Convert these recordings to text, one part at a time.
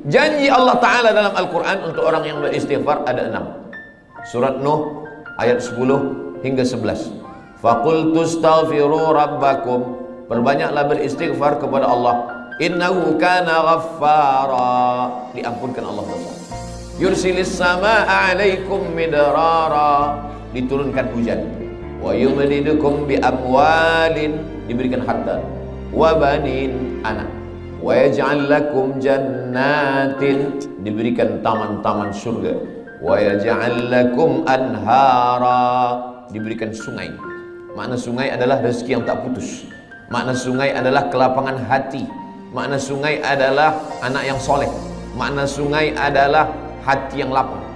Janji Allah Ta'ala dalam Al-Quran untuk orang yang beristighfar ada 6. Surat Nuh ayat 10 hingga 11. Faqultu astaghfiru rabbakum, perbanyaklah beristighfar kepada Allah. Innahu kana ghaffara, diampunkan Allah dosa. Yursilis samaa'a 'alaikum midrara, diturunkan hujan. Wa yumdidukum bi amwalin, diberikan harta. Wa banin, anak. Wa yaj'al lakum jannatin, diberikan taman-taman surga. Wa yaj'al lakum anhara, diberikan sungai. Makna sungai adalah rezeki yang tak putus. Makna sungai adalah kelapangan hati. Makna sungai adalah anak yang soleh. Makna sungai adalah hati yang lapang.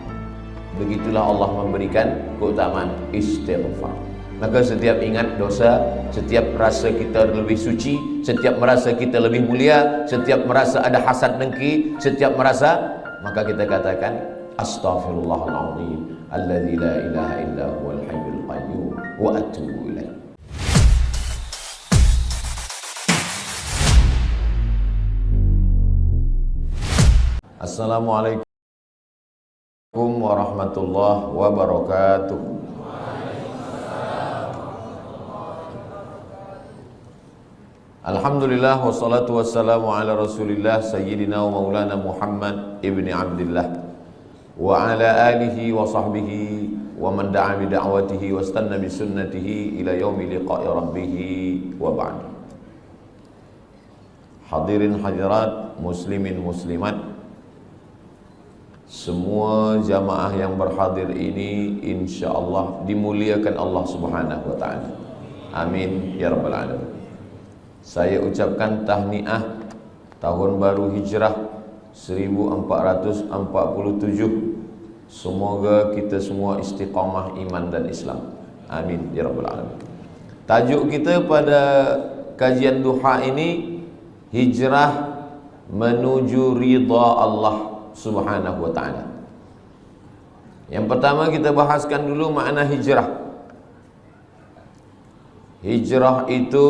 Begitulah Allah memberikan keutamaan istighfar. Maka setiap ingat dosa, setiap merasa kita lebih suci, setiap merasa kita lebih mulia, setiap merasa ada hasad dengki, setiap merasa, maka kita katakan astaghfirullahaladzim alladzi la ilaha illa huwal hayyul qayyum wa atubu ilaih. Assalamualaikum warahmatullahi wabarakatuh. Alhamdulillah wassalatu wassalamu ala Rasulillah sayyidina wa maulana Muhammad ibni Abdillah wa ala alihi wa sahbihi wa man da'a bi da'watihi wa istanna bi sunnatihi ila yaumi liqa'i rabbih wa ba'd. Hadirin hadirat, muslimin muslimat, semua jamaah yang berhadir ini insyaallah dimuliakan Allah Subhanahu wa taala. Amin ya rabbal alamin. Saya ucapkan tahniah tahun baru hijrah 1447. Semoga kita semua istiqamah iman dan Islam. Amin ya rabbal alamin. Tajuk kita pada kajian duha ini, hijrah menuju ridha Allah Subhanahu wa ta'ala. Yang pertama kita bahaskan dulu makna hijrah. Hijrah itu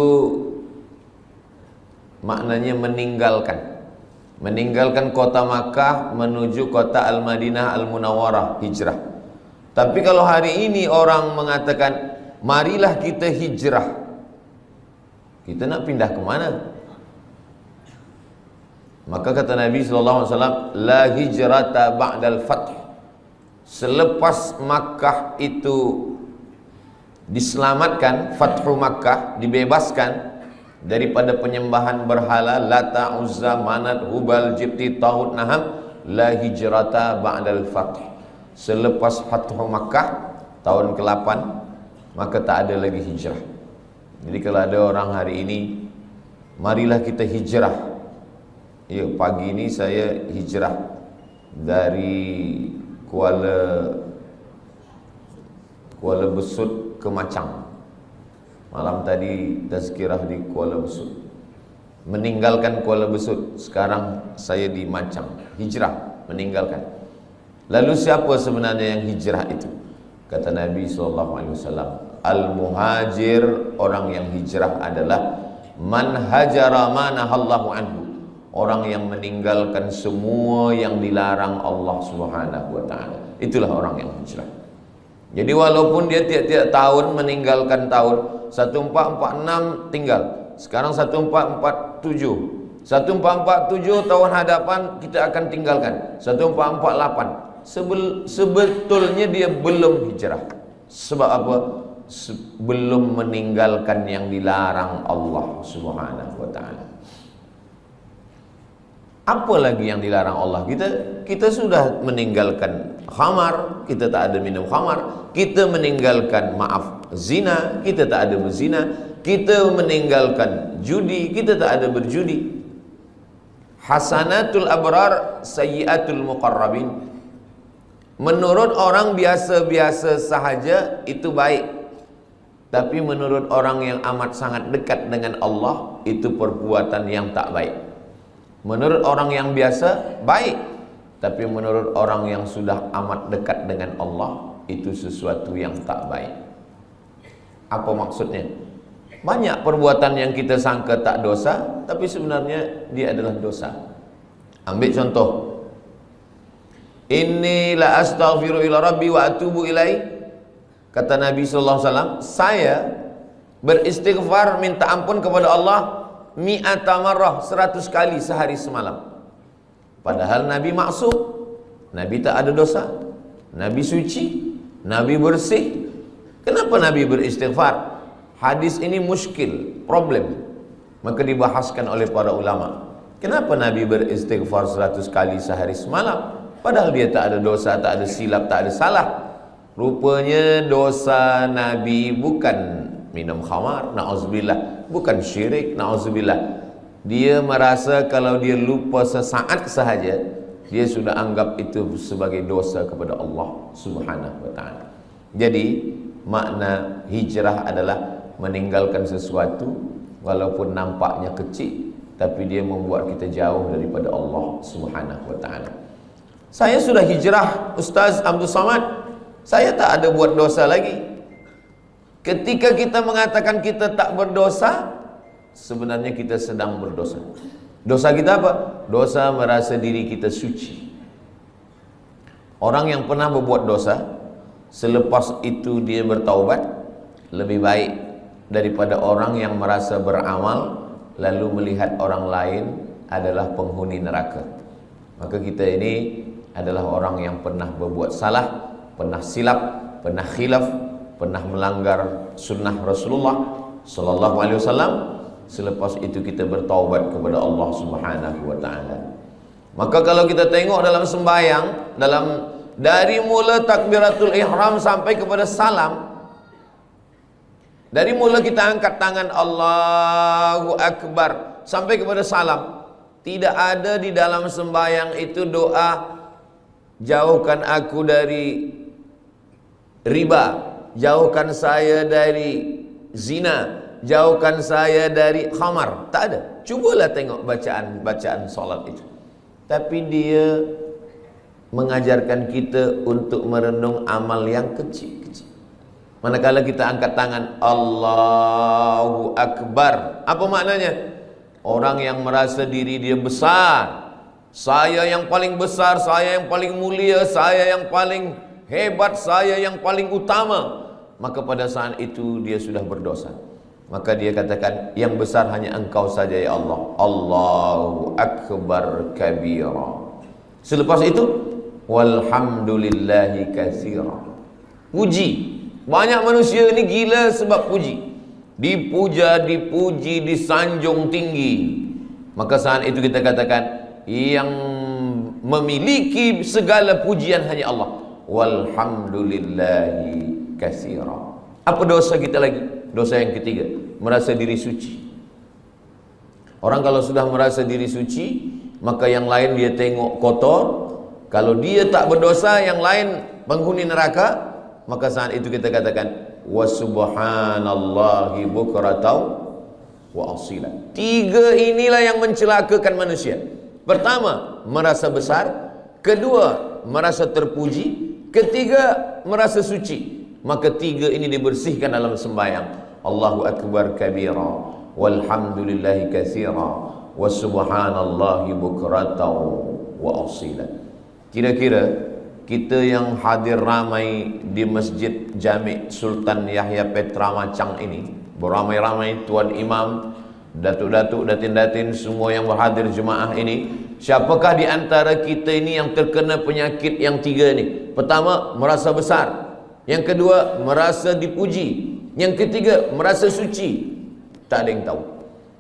maknanya meninggalkan kota Makkah menuju kota Al-Madinah Al-Munawwarah, hijrah. Tapi kalau hari ini orang mengatakan marilah kita hijrah, kita nak pindah ke mana? Maka kata Nabi SAW, la hijrata ba'dal fath. Selepas Makkah itu diselamatkan, Fathu Makkah, dibebaskan daripada penyembahan berhala Lata, Uzza, Manat, Hubal, Jibti, Taghut, Naham, la hijrata ba'dal fath. Selepas Fathu Makkah tahun ke-8, maka tak ada lagi hijrah. Jadi kalau ada orang hari ini, marilah kita hijrah. Ya, pagi ini saya hijrah dari Kuala Besut ke Macang. Malam tadi tazkirah di Kuala Besut. Meninggalkan Kuala Besut, sekarang saya di Macang. Hijrah, meninggalkan. Lalu siapa sebenarnya yang hijrah itu? Kata Nabi SAW, al-muhajir, orang yang hijrah adalah man hajara ma nahallahu anhu, orang yang meninggalkan semua yang dilarang Allah Subhanahu wa ta'ala. Itulah orang yang hijrah. Jadi walaupun dia tiap-tiap tahun meninggalkan tahun 1446 tinggal, sekarang 1447, 1447 tahun hadapan kita akan tinggalkan 1448. Sebetulnya dia belum hijrah. Sebab apa? Belum meninggalkan yang dilarang Allah Subhanahu wa ta'ala. Apa lagi yang dilarang Allah? Kita sudah meninggalkan khamar, kita tak ada minum khamar. Kita meninggalkan, zina, kita tak ada berzina. Kita meninggalkan judi, kita tak ada berjudi. Hasanatul abrar, sayyiatul muqarrabin. Menurut orang biasa-biasa sahaja itu baik, tapi menurut orang yang amat sangat dekat dengan Allah, itu perbuatan yang tak baik. Menurut orang yang biasa baik, tapi menurut orang yang sudah amat dekat dengan Allah, itu sesuatu yang tak baik. Apa maksudnya? Banyak perbuatan yang kita sangka tak dosa, tapi sebenarnya dia adalah dosa. Ambil contoh, inni la astaghfiru ila rabbi wa atubu ilai. Kata Nabi sallallahu alaihi wasallam, saya beristighfar minta ampun kepada Allah mi'ata marrah, 100 kali sehari semalam. Padahal Nabi maksum, Nabi tak ada dosa, Nabi suci, Nabi bersih. Kenapa Nabi beristighfar? Hadis ini muskil, problem. Maka dibahaskan oleh para ulama. Kenapa Nabi beristighfar 100 kali sehari semalam? Padahal dia tak ada dosa, tak ada silap, tak ada salah. Rupanya dosa Nabi bukan minum khamar, na'udzubillah, bukan syirik, na'udzubillah. Dia merasa kalau dia lupa sesaat sahaja, dia sudah anggap itu sebagai dosa kepada Allah Subhanahu wa ta'ala. Jadi makna hijrah adalah meninggalkan sesuatu walaupun nampaknya kecil, tapi dia membuat kita jauh daripada Allah Subhanahu wa ta'ala. Saya sudah hijrah, Ustaz Abdul Samad, saya tak ada buat dosa lagi. Ketika kita mengatakan kita tak berdosa, sebenarnya kita sedang berdosa. Dosa kita apa? Dosa merasa diri kita suci. Orang yang pernah berbuat dosa, selepas itu dia bertaubat, lebih baik daripada orang yang merasa beramal lalu melihat orang lain adalah penghuni neraka. Maka kita ini adalah orang yang pernah berbuat salah, pernah silap, pernah khilaf, pernah melanggar sunnah Rasulullah sallallahu alaihi wasallam. Selepas itu kita bertaubat kepada Allah Subhanahu wa ta'ala. Maka kalau kita tengok dalam sembahyang, dari mula takbiratul ihram sampai kepada salam, dari mula kita angkat tangan Allahu Akbar sampai kepada salam, tidak ada di dalam sembahyang itu doa jauhkan aku dari riba, jauhkan saya dari zina, jauhkan saya dari khamar. Tak ada. Cubalah tengok bacaan solat itu. Tapi dia mengajarkan kita untuk merenung amal yang kecil-kecil. Manakala kita angkat tangan Allahu Akbar, apa maknanya? Orang yang merasa diri dia besar, saya yang paling besar, saya yang paling mulia, saya yang paling hebat, saya yang paling utama, maka pada saat itu dia sudah berdosa. Maka dia katakan, yang besar hanya engkau saja ya Allah. Allahu Akbar kabira. Selepas itu, walhamdulillahi katsira. Puji. Banyak manusia ini gila sebab puji. Dipuja, dipuji, disanjung tinggi. Maka saat itu kita katakan, yang memiliki segala pujian hanya Allah. Walhamdulillahi katsira. Apa dosa kita lagi? Dosa yang ketiga, merasa diri suci. Orang kalau sudah merasa diri suci, maka yang lain dia tengok kotor. Kalau dia tak berdosa, yang lain penghuni neraka. Maka saat itu kita katakan wa subhanallahi bukratan wa asila. Tiga inilah yang mencelakakan manusia. Pertama, merasa besar. Kedua, merasa terpuji. Ketiga, merasa suci. Maka tiga ini dibersihkan dalam sembahyang. Allahu Akbar kabira, walhamdulillahi katsira, wa subhanallahi bukratan wa asila. Kira-kira kita yang hadir ramai di Masjid Jami' Sultan Yahya Petra Macang ini, beramai-ramai tuan imam, datuk-datuk, datin-datin, semua yang berhadir jemaah ini, siapakah di antara kita ini yang terkena penyakit yang tiga ini? Pertama, merasa besar. Yang kedua, merasa dipuji. Yang ketiga, merasa suci. Tak ada yang tahu.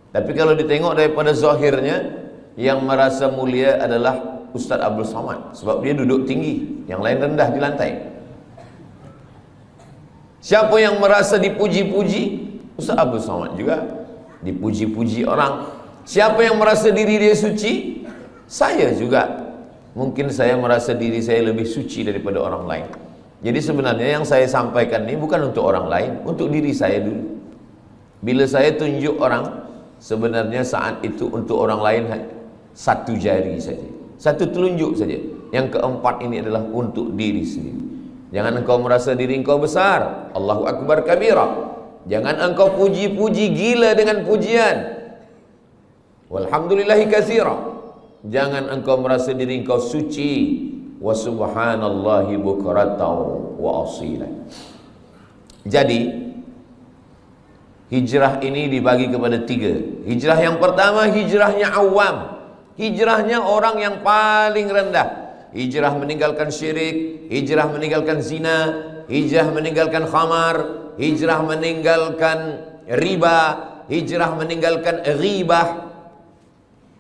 Tapi kalau ditengok daripada zahirnya, yang merasa mulia adalah Ustaz Abdul Samad, sebab dia duduk tinggi, yang lain rendah di lantai. Siapa yang merasa dipuji-puji? Ustaz Abdul Samad juga dipuji-puji orang. Siapa yang merasa diri dia suci? Saya juga. Mungkin saya merasa diri saya lebih suci daripada orang lain. Jadi sebenarnya yang saya sampaikan ini bukan untuk orang lain, untuk diri saya dulu. Bila saya tunjuk orang, sebenarnya saat itu untuk orang lain satu jari saja, satu telunjuk saja. Yang keempat ini adalah untuk diri sendiri. Jangan engkau merasa diri engkau besar. Allahu Akbar kabira. Jangan engkau puji-puji gila dengan pujian. Walhamdulillahi katsira. Jangan engkau merasa diri engkau suci. Wa subhanallahi bukratan wa asila. Jadi hijrah ini dibagi kepada 3. Hijrah yang pertama, hijrahnya awam, hijrahnya orang yang paling rendah. Hijrah meninggalkan syirik, hijrah meninggalkan zina, hijrah meninggalkan khamar, hijrah meninggalkan riba, hijrah meninggalkan ghibah.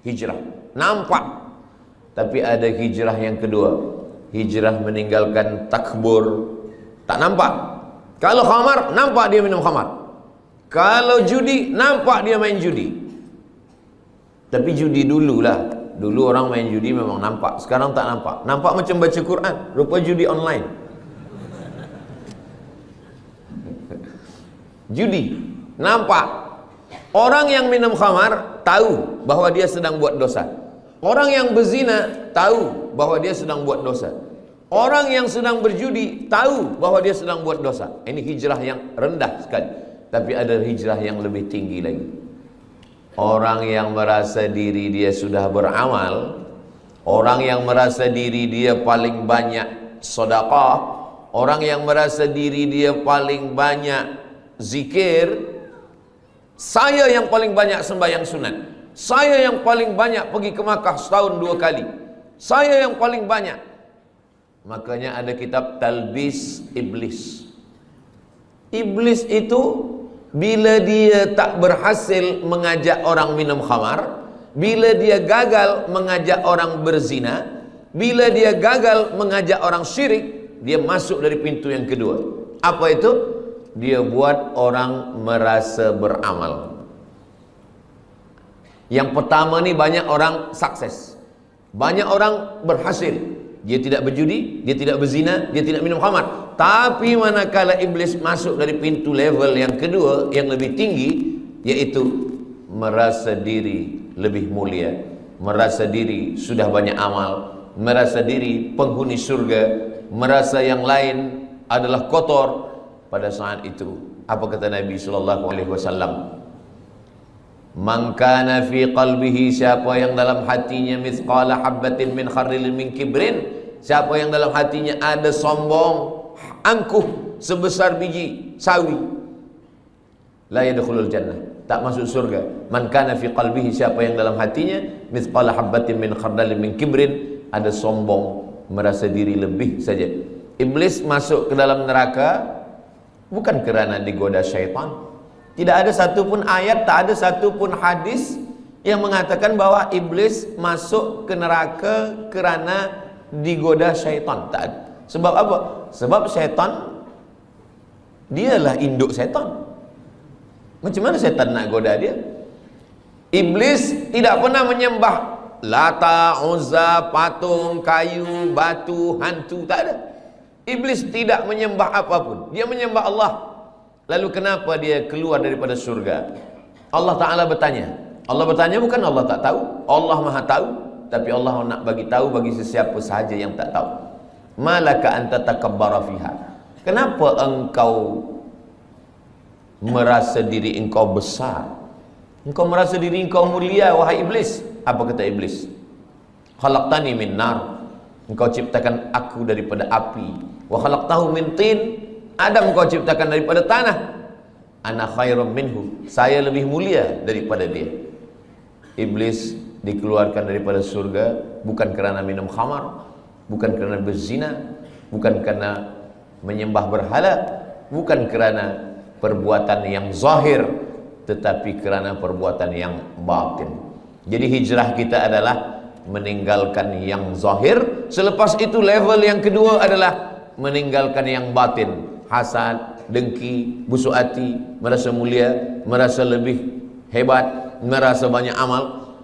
Hijrah nampak. Tapi ada hijrah yang kedua, hijrah meninggalkan takbur. Tak nampak. Kalau khamar, nampak dia minum khamar. Kalau judi, nampak dia main judi. Tapi judi dululah. Dulu orang main judi memang nampak. Sekarang tak nampak. Nampak macam baca Quran. Rupa judi online. Judi nampak. Orang yang minum khamar tahu bahwa dia sedang buat dosa. Orang yang berzina tahu bahwa dia sedang buat dosa. Orang yang sedang berjudi tahu bahwa dia sedang buat dosa. Ini hijrah yang rendah sekali. Tapi ada hijrah yang lebih tinggi lagi. Orang yang merasa diri dia sudah beramal, orang yang merasa diri dia paling banyak sedekah, orang yang merasa diri dia paling banyak zikir, saya yang paling banyak sembahyang sunat, saya yang paling banyak pergi ke Makkah setahun 2 kali, saya yang paling banyak. Makanya ada kitab Talbis Iblis. Iblis itu bila dia tak berhasil mengajak orang minum khamar, bila dia gagal mengajak orang berzina, bila dia gagal mengajak orang syirik, dia masuk dari pintu yang kedua. Apa itu? Dia buat orang merasa beramal. Yang pertama ni banyak orang sukses, banyak orang berhasil. Dia tidak berjudi, dia tidak berzina, dia tidak minum khamar. Tapi manakala iblis masuk dari pintu level yang kedua, yang lebih tinggi, yaitu merasa diri lebih mulia, merasa diri sudah banyak amal, merasa diri penghuni surga, merasa yang lain adalah kotor. Pada saat itu, apa kata Nabi SAW? Man kana fi qalbihi, siapa yang dalam hatinya mithqala habbatin min khardalin min kibrin, siapa yang dalam hatinya ada sombong, angkuh sebesar biji sawi, la yadkhulul jannah, tak masuk surga. Man kana fi qalbihi, siapa yang dalam hatinya mithqala habbatin min khardalin min kibrin, ada sombong, merasa diri lebih saja. Iblis masuk ke dalam neraka bukan kerana digoda syaitan. Tidak ada satu pun ayat, tak ada satu pun hadis yang mengatakan bahwa iblis masuk ke neraka kerana digoda syaitan. Tak ada. Sebab apa? Sebab syaitan dialah induk syaitan. Macam mana syaitan nak goda dia? Iblis tidak pernah menyembah Lata, Uzza, patung, kayu, batu, hantu. Tak ada. Iblis tidak menyembah apapun. Dia menyembah Allah. Lalu kenapa dia keluar daripada surga? Allah Ta'ala bertanya. Allah bertanya bukan Allah tak tahu. Allah Maha tahu. Tapi Allah nak bagi tahu bagi sesiapa sahaja yang tak tahu. Malaka anta takabbara fiha. Kenapa engkau merasa diri engkau besar? Engkau merasa diri engkau mulia, wahai iblis. Apa kata iblis? Khalaqtani min nar. Engkau ciptakan aku daripada api. Wa khalaqtahu min tin. Adam kau ciptakan daripada tanah. Ana khairum minhu. Saya lebih mulia daripada dia. Iblis dikeluarkan daripada surga bukan kerana minum khamar, bukan kerana berzina, bukan kerana menyembah berhala, bukan kerana perbuatan yang zahir, tetapi kerana perbuatan yang batin. Jadi hijrah kita adalah meninggalkan yang zahir. Selepas itu level yang kedua adalah meninggalkan yang batin. Hasad, dengki, busuk hati, merasa mulia, merasa lebih hebat, merasa banyak amal.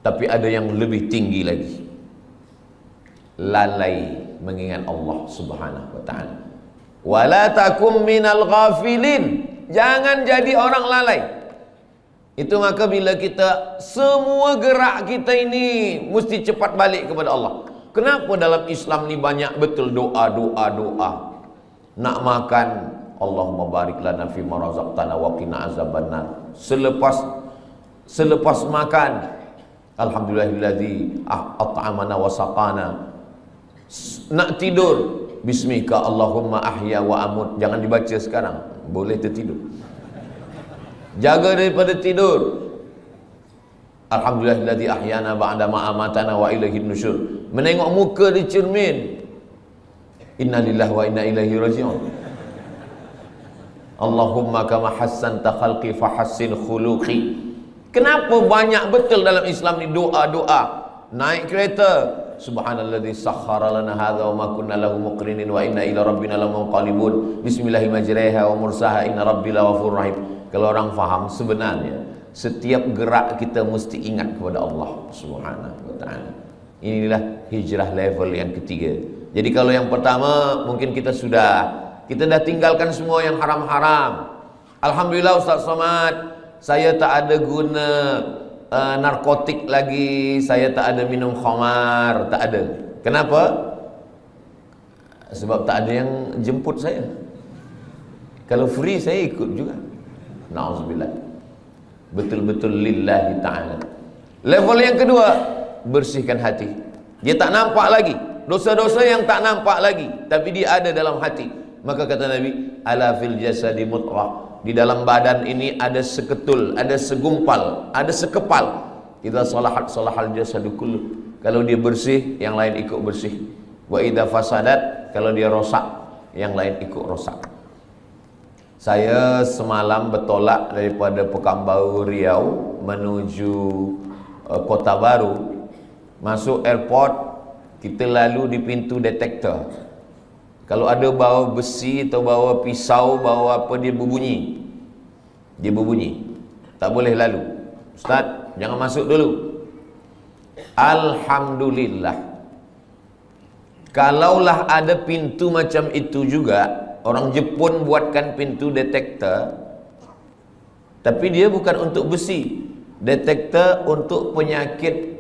Tapi ada yang lebih tinggi lagi, lalai mengingat Allah Subhanahu wa ta'ala. Wala takum minal ghafilin. Jangan jadi orang lalai. Itu maka bila kita semua gerak kita ini mesti cepat balik kepada Allah. Kenapa dalam Islam ni banyak betul doa. Nak makan, Allahumma barik lana fi ma razaqtana wa qina azabannar. Selepas makan, Alhamdulillahilladzi at'amana wa saqana. Nak tidur, bismika Allahumma ahya wa amut. Jangan dibaca sekarang, boleh tertidur. Jaga daripada tidur. Alhamdulillahilladzi ahyana ba'da ma amatana wa ilaihin nusyur. Menengok muka di cermin, innalillahi wa inna ilaihi raji'un. Allahumma kama hassanta khalqi fahassin khuluqi. Kenapa banyak betul dalam Islam ni doa-doa? Naik kereta, subhanalladzi sakhkhara lana hadza wa ma kunna lahu muqrinin wa inna ila rabbina lamunqalibun. Bismillahi majriha wa mursaha inna rabbil ghafurur rahim. Kalau orang faham, sebenarnya setiap gerak kita mesti ingat kepada Allah Subhanahu wa taala. Inilah hijrah level yang ketiga. Jadi kalau yang pertama mungkin kita dah tinggalkan semua yang haram-haram. Alhamdulillah Ustaz Somad, saya tak ada guna narkotik lagi, saya tak ada minum khamar, tak ada. Kenapa? Sebab tak ada yang jemput saya. Kalau free saya ikut juga. Na'udzubillah. Betul-betul lillahi ta'ala. Level yang kedua, bersihkan hati. Dia tak nampak lagi dosa-dosa yang tak nampak lagi, tapi dia ada dalam hati. Maka kata Nabi, ala fil jasadi mudghah. Di dalam badan ini ada seketul, ada segumpal, ada sekepal. Idza salahat salahal jasadu kullu. Kalau dia bersih, yang lain ikut bersih. Wa idza fasadat, kalau dia rosak, yang lain ikut rosak. Saya semalam bertolak daripada Pekanbaru Riau menuju Kota Baru. Masuk airport, kita lalu di pintu detektor. Kalau ada bawa besi atau bawa pisau, bawa apa, dia berbunyi. Dia berbunyi. Tak boleh lalu. Ustaz, jangan masuk dulu. Alhamdulillah. Kalaulah ada pintu macam itu juga, orang Jepun buatkan pintu detektor, tapi dia bukan untuk besi. Detektor untuk penyakit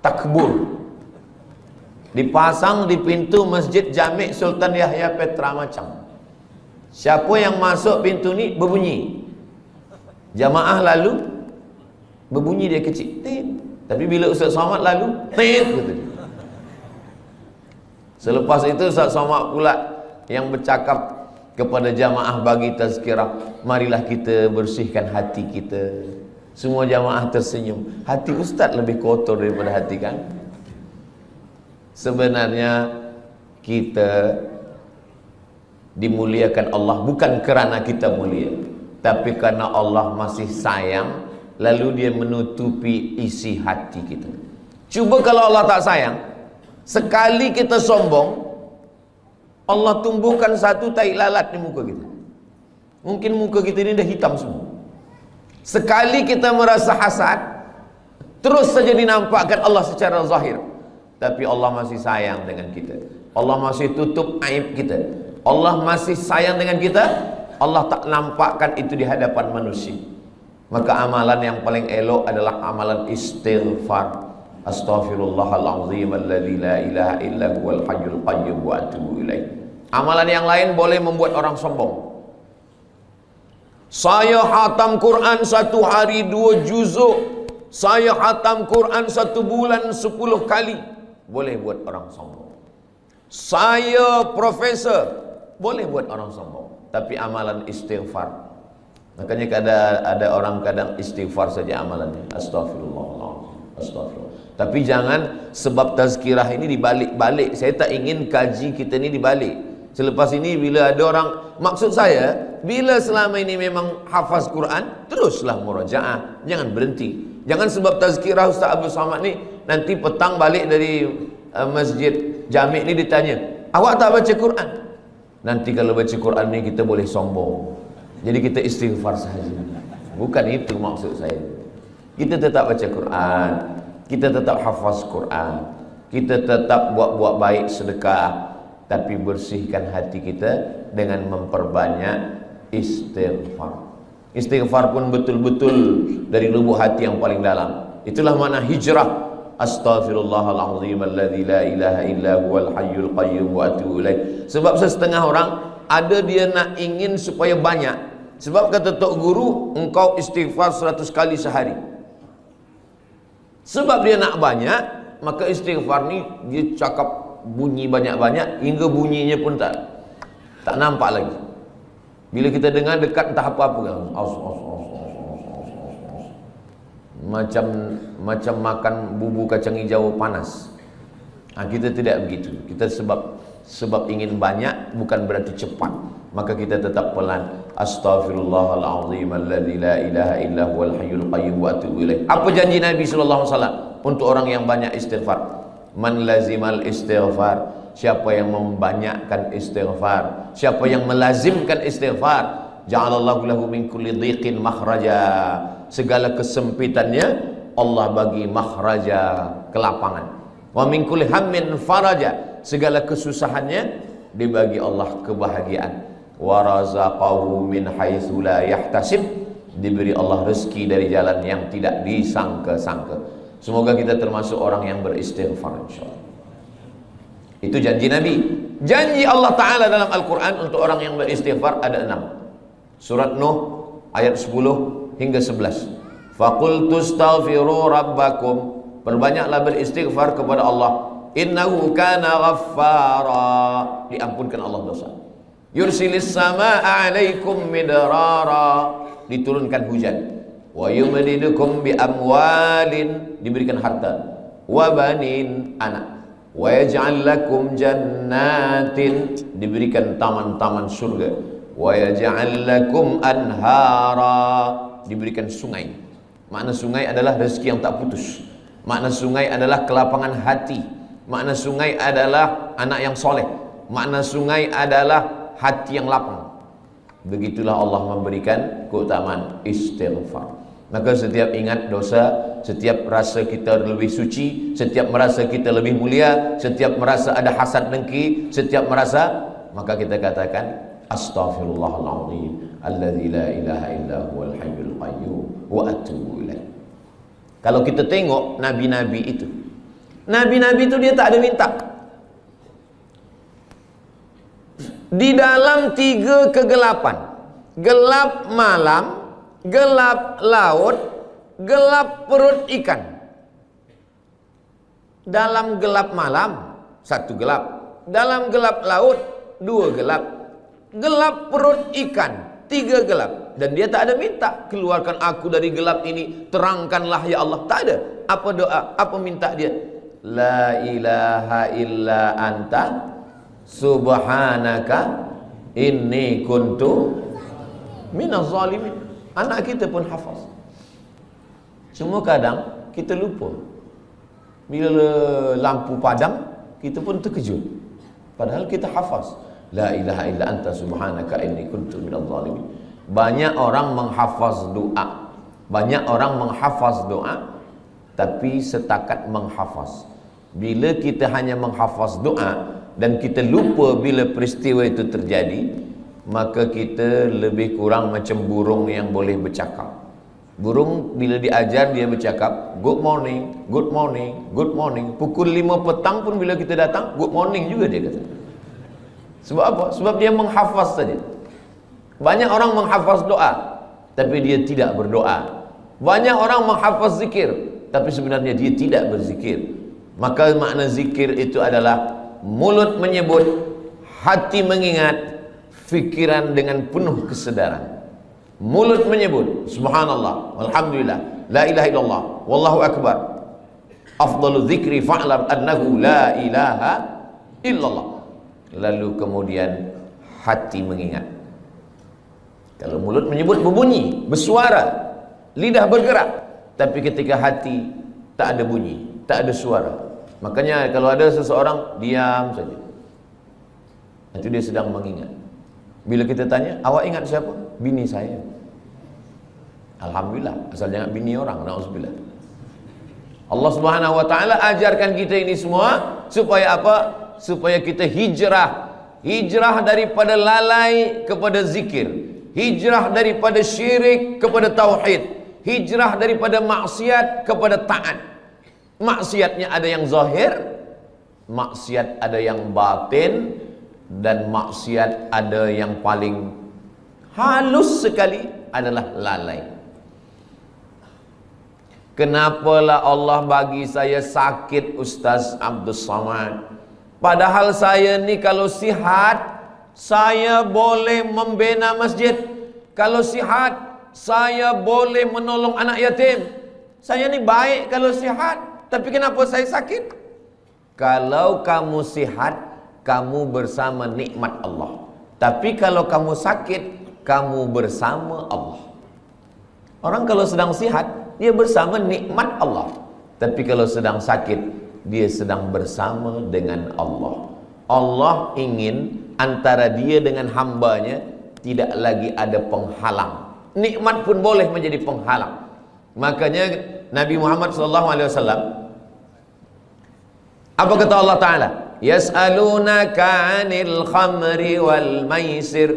takbur. Dipasang di pintu Masjid Jami' Sultan Yahya Petra Macang. Siapa yang masuk pintu ni berbunyi. Jamaah lalu berbunyi dia kecil. Tit. Tapi bila Ustaz Somad lalu, tit gitu. Selepas itu Ustaz Somad pula yang bercakap kepada jamaah bagi tazkirah, marilah kita bersihkan hati kita. Semua jamaah tersenyum. Hati Ustaz lebih kotor daripada hati kan? Sebenarnya kita dimuliakan Allah bukan kerana kita mulia, tapi karena Allah masih sayang, lalu dia menutupi isi hati kita. Cuba kalau Allah tak sayang, sekali kita sombong, Allah tumbuhkan satu tai lalat di muka kita. Mungkin muka kita ini dah hitam semua. Sekali kita merasa hasad, terus saja dinampakkan Allah secara zahir. Tapi Allah masih sayang dengan kita. Allah masih tutup aib kita. Allah masih sayang dengan kita. Allah tak nampakkan itu di hadapan manusia. Maka amalan yang paling elok adalah amalan istighfar. Astaghfirullahalazim alladzi la ilaha illa huwal hayyul qayyum wa atubu ilaih. Amalan yang lain boleh membuat orang sombong. Saya khatam Quran 1 hari 2 juzuk. Saya khatam Quran 1 bulan 10 kali. Boleh buat orang sombong. Saya profesor, boleh buat orang sombong. Tapi amalan istighfar, makanya ada orang kadang istighfar saja amalannya, astagfirullahaladzim, astagfirullah. Tapi jangan sebab tazkirah ini dibalik-balik. Saya tak ingin kaji kita ni dibalik. Selepas ini bila ada orang, maksud saya, bila selama ini memang hafaz Quran, teruslah murajaah, jangan berhenti. Jangan sebab tazkirah Ustaz Abdul Somad ni, nanti petang balik dari Masjid Jami' ni ditanya, awak tak baca Quran? Nanti kalau baca Quran ni kita boleh sombong. Jadi kita istighfar sahaja. Bukan itu maksud saya. Kita tetap baca Quran, kita tetap hafaz Quran, kita tetap buat baik sedekah, tapi bersihkan hati kita dengan memperbanyak istighfar. Istighfar pun betul-betul dari lubuk hati yang paling dalam. Itulah makna hijrah. Astaghfirullahalazim alladzi la ilaha illa huwal hayyul qayyum wa atubu ilaih. Sebab setengah orang ada dia nak ingin supaya banyak. Sebab kata tok guru, engkau istighfar 100 kali sehari. Sebab dia nak banyak, maka istighfar ni dia cakap bunyi banyak-banyak hingga bunyinya pun tak nampak lagi. Bila kita dengar dekat entah apa-apa kan, macam makan bubur kacang hijau panas. Kita tidak begitu. Kita sebab ingin banyak bukan berarti cepat, maka kita tetap pelan. Astaghfirullahalazim alladzi la ilaha illa huwal hayyul qayyum wa atubu ilaih. Apa janji Nabi sallallahu alaihi wasallam untuk orang yang banyak istighfar? Man lazimal istighfar, siapa yang membanyakkan istighfar, siapa yang melazimkan istighfar, ja'alallahu lahu min kulli dhiqin makhraja, segala kesempitannya Allah bagi makhraja, kelapangan. Wa min kulli hammin faraja, segala kesusahannya dibagi Allah kebahagiaan. Wa razaqahu min haitsu la yahtasib, diberi Allah rezeki dari jalan yang tidak disangka-sangka. Semoga kita termasuk orang yang beristighfar insyaallah. Itu janji Nabi. Janji Allah Ta'ala dalam Al-Quran untuk orang yang beristighfar ada 6. Surat Nuh ayat 10 hingga 11. Faqultu astaghfiru rabbakum, perbanyaklah beristighfar kepada Allah. Innahu kana ghaffara, diampunkan Allah dosa. Yursilis samaa'a 'alaikum midrara, diturunkan hujan. Wa yumdidukum bi amwalin, diberikan harta. Wa banin, anak. Wa yaj'al lakum jannatin, diberikan taman-taman surga. Wa yaj'al lakum anhara, diberikan sungai. Makna sungai adalah rezeki yang tak putus. Makna sungai adalah kelapangan hati. Makna sungai adalah anak yang soleh. Makna sungai adalah hati yang lapang. Begitulah Allah memberikan keutamaan istighfar. Maka setiap ingat dosa, setiap rasa kita lebih suci, setiap merasa kita lebih mulia, setiap merasa ada hasad dengki, setiap merasa, maka kita katakan astaghfirullahalazim alladzi la ilaha illa huwal hayyul qayyum wa atubu ilaih. Kalau kita tengok nabi-nabi itu, nabi-nabi itu dia tak ada minta. Di dalam 3 kegelapan, gelap malam, gelap laut, gelap perut ikan. Dalam gelap malam 1 gelap, dalam gelap laut 2 gelap, gelap perut ikan 3 gelap. Dan dia tak ada minta, keluarkan aku dari gelap ini, terangkanlah ya Allah. Tak ada. Apa doa? Apa minta dia? La ilaha illa anta subhanaka inni kuntu minaz zalimin. Anak kita pun hafaz. Cuma kadang kita lupa. Bila lampu padam, kita pun terkejut. Padahal kita hafaz. La ilaha illa anta subhanaka inni kuntu minaz zalimin. Banyak orang menghafaz doa. Banyak orang menghafaz doa, tapi setakat menghafaz. Bila kita hanya menghafaz doa dan kita lupa bila peristiwa itu terjadi, maka kita lebih kurang macam burung yang boleh bercakap. Burung bila diajar dia bercakap, good morning, good morning, good morning. Pukul 5 petang pun bila kita datang, good morning juga dia kata. Sebab apa? Sebab dia menghafaz saja. Banyak orang menghafaz doa, tapi dia tidak berdoa. Banyak orang menghafaz zikir, tapi sebenarnya dia tidak berzikir. Maka makna zikir itu adalah mulut menyebut, hati mengingat, fikiran dengan penuh kesedaran. Mulut menyebut subhanallah, alhamdulillah, la ilaha illallah, wallahu akbar, afdalu dzikri fa'lam annahu la ilaha illallah. Lalu kemudian hati mengingat. Kalau mulut menyebut berbunyi, bersuara, lidah bergerak, tapi ketika hati tak ada bunyi, tak ada suara. Makanya kalau ada seseorang diam saja, itu dia sedang mengingat. Bila kita tanya, awak ingat siapa? Bini saya. Alhamdulillah, asal jangan bini orang, na'udzubillah. Allah Subhanahu wa taala ajarkan kita ini semua supaya apa? Supaya kita hijrah. Hijrah daripada lalai kepada zikir. Hijrah daripada syirik kepada tauhid. Hijrah daripada maksiat kepada taat. Maksiatnya ada yang zahir, maksiat ada yang batin, dan maksiat ada yang paling halus sekali adalah lalai. Kenapalah Allah bagi saya sakit Ustaz Abdul Samad? Padahal saya ni kalau sihat, saya boleh membina masjid. Kalau sihat, saya boleh menolong anak yatim. Saya ni baik kalau sihat, tapi kenapa saya sakit? Kalau kamu sihat, kamu bersama nikmat Allah. Tapi kalau kamu sakit, kamu bersama Allah. Orang kalau sedang sihat, dia bersama nikmat Allah. Tapi kalau sedang sakit, dia sedang bersama dengan Allah. Allah ingin antara dia dengan hambanya tidak lagi ada penghalang. Nikmat pun boleh menjadi penghalang. Makanya Nabi Muhammad SAW, apa kata Allah Ta'ala? Yas'alunaka 'anil khamri wal maisir.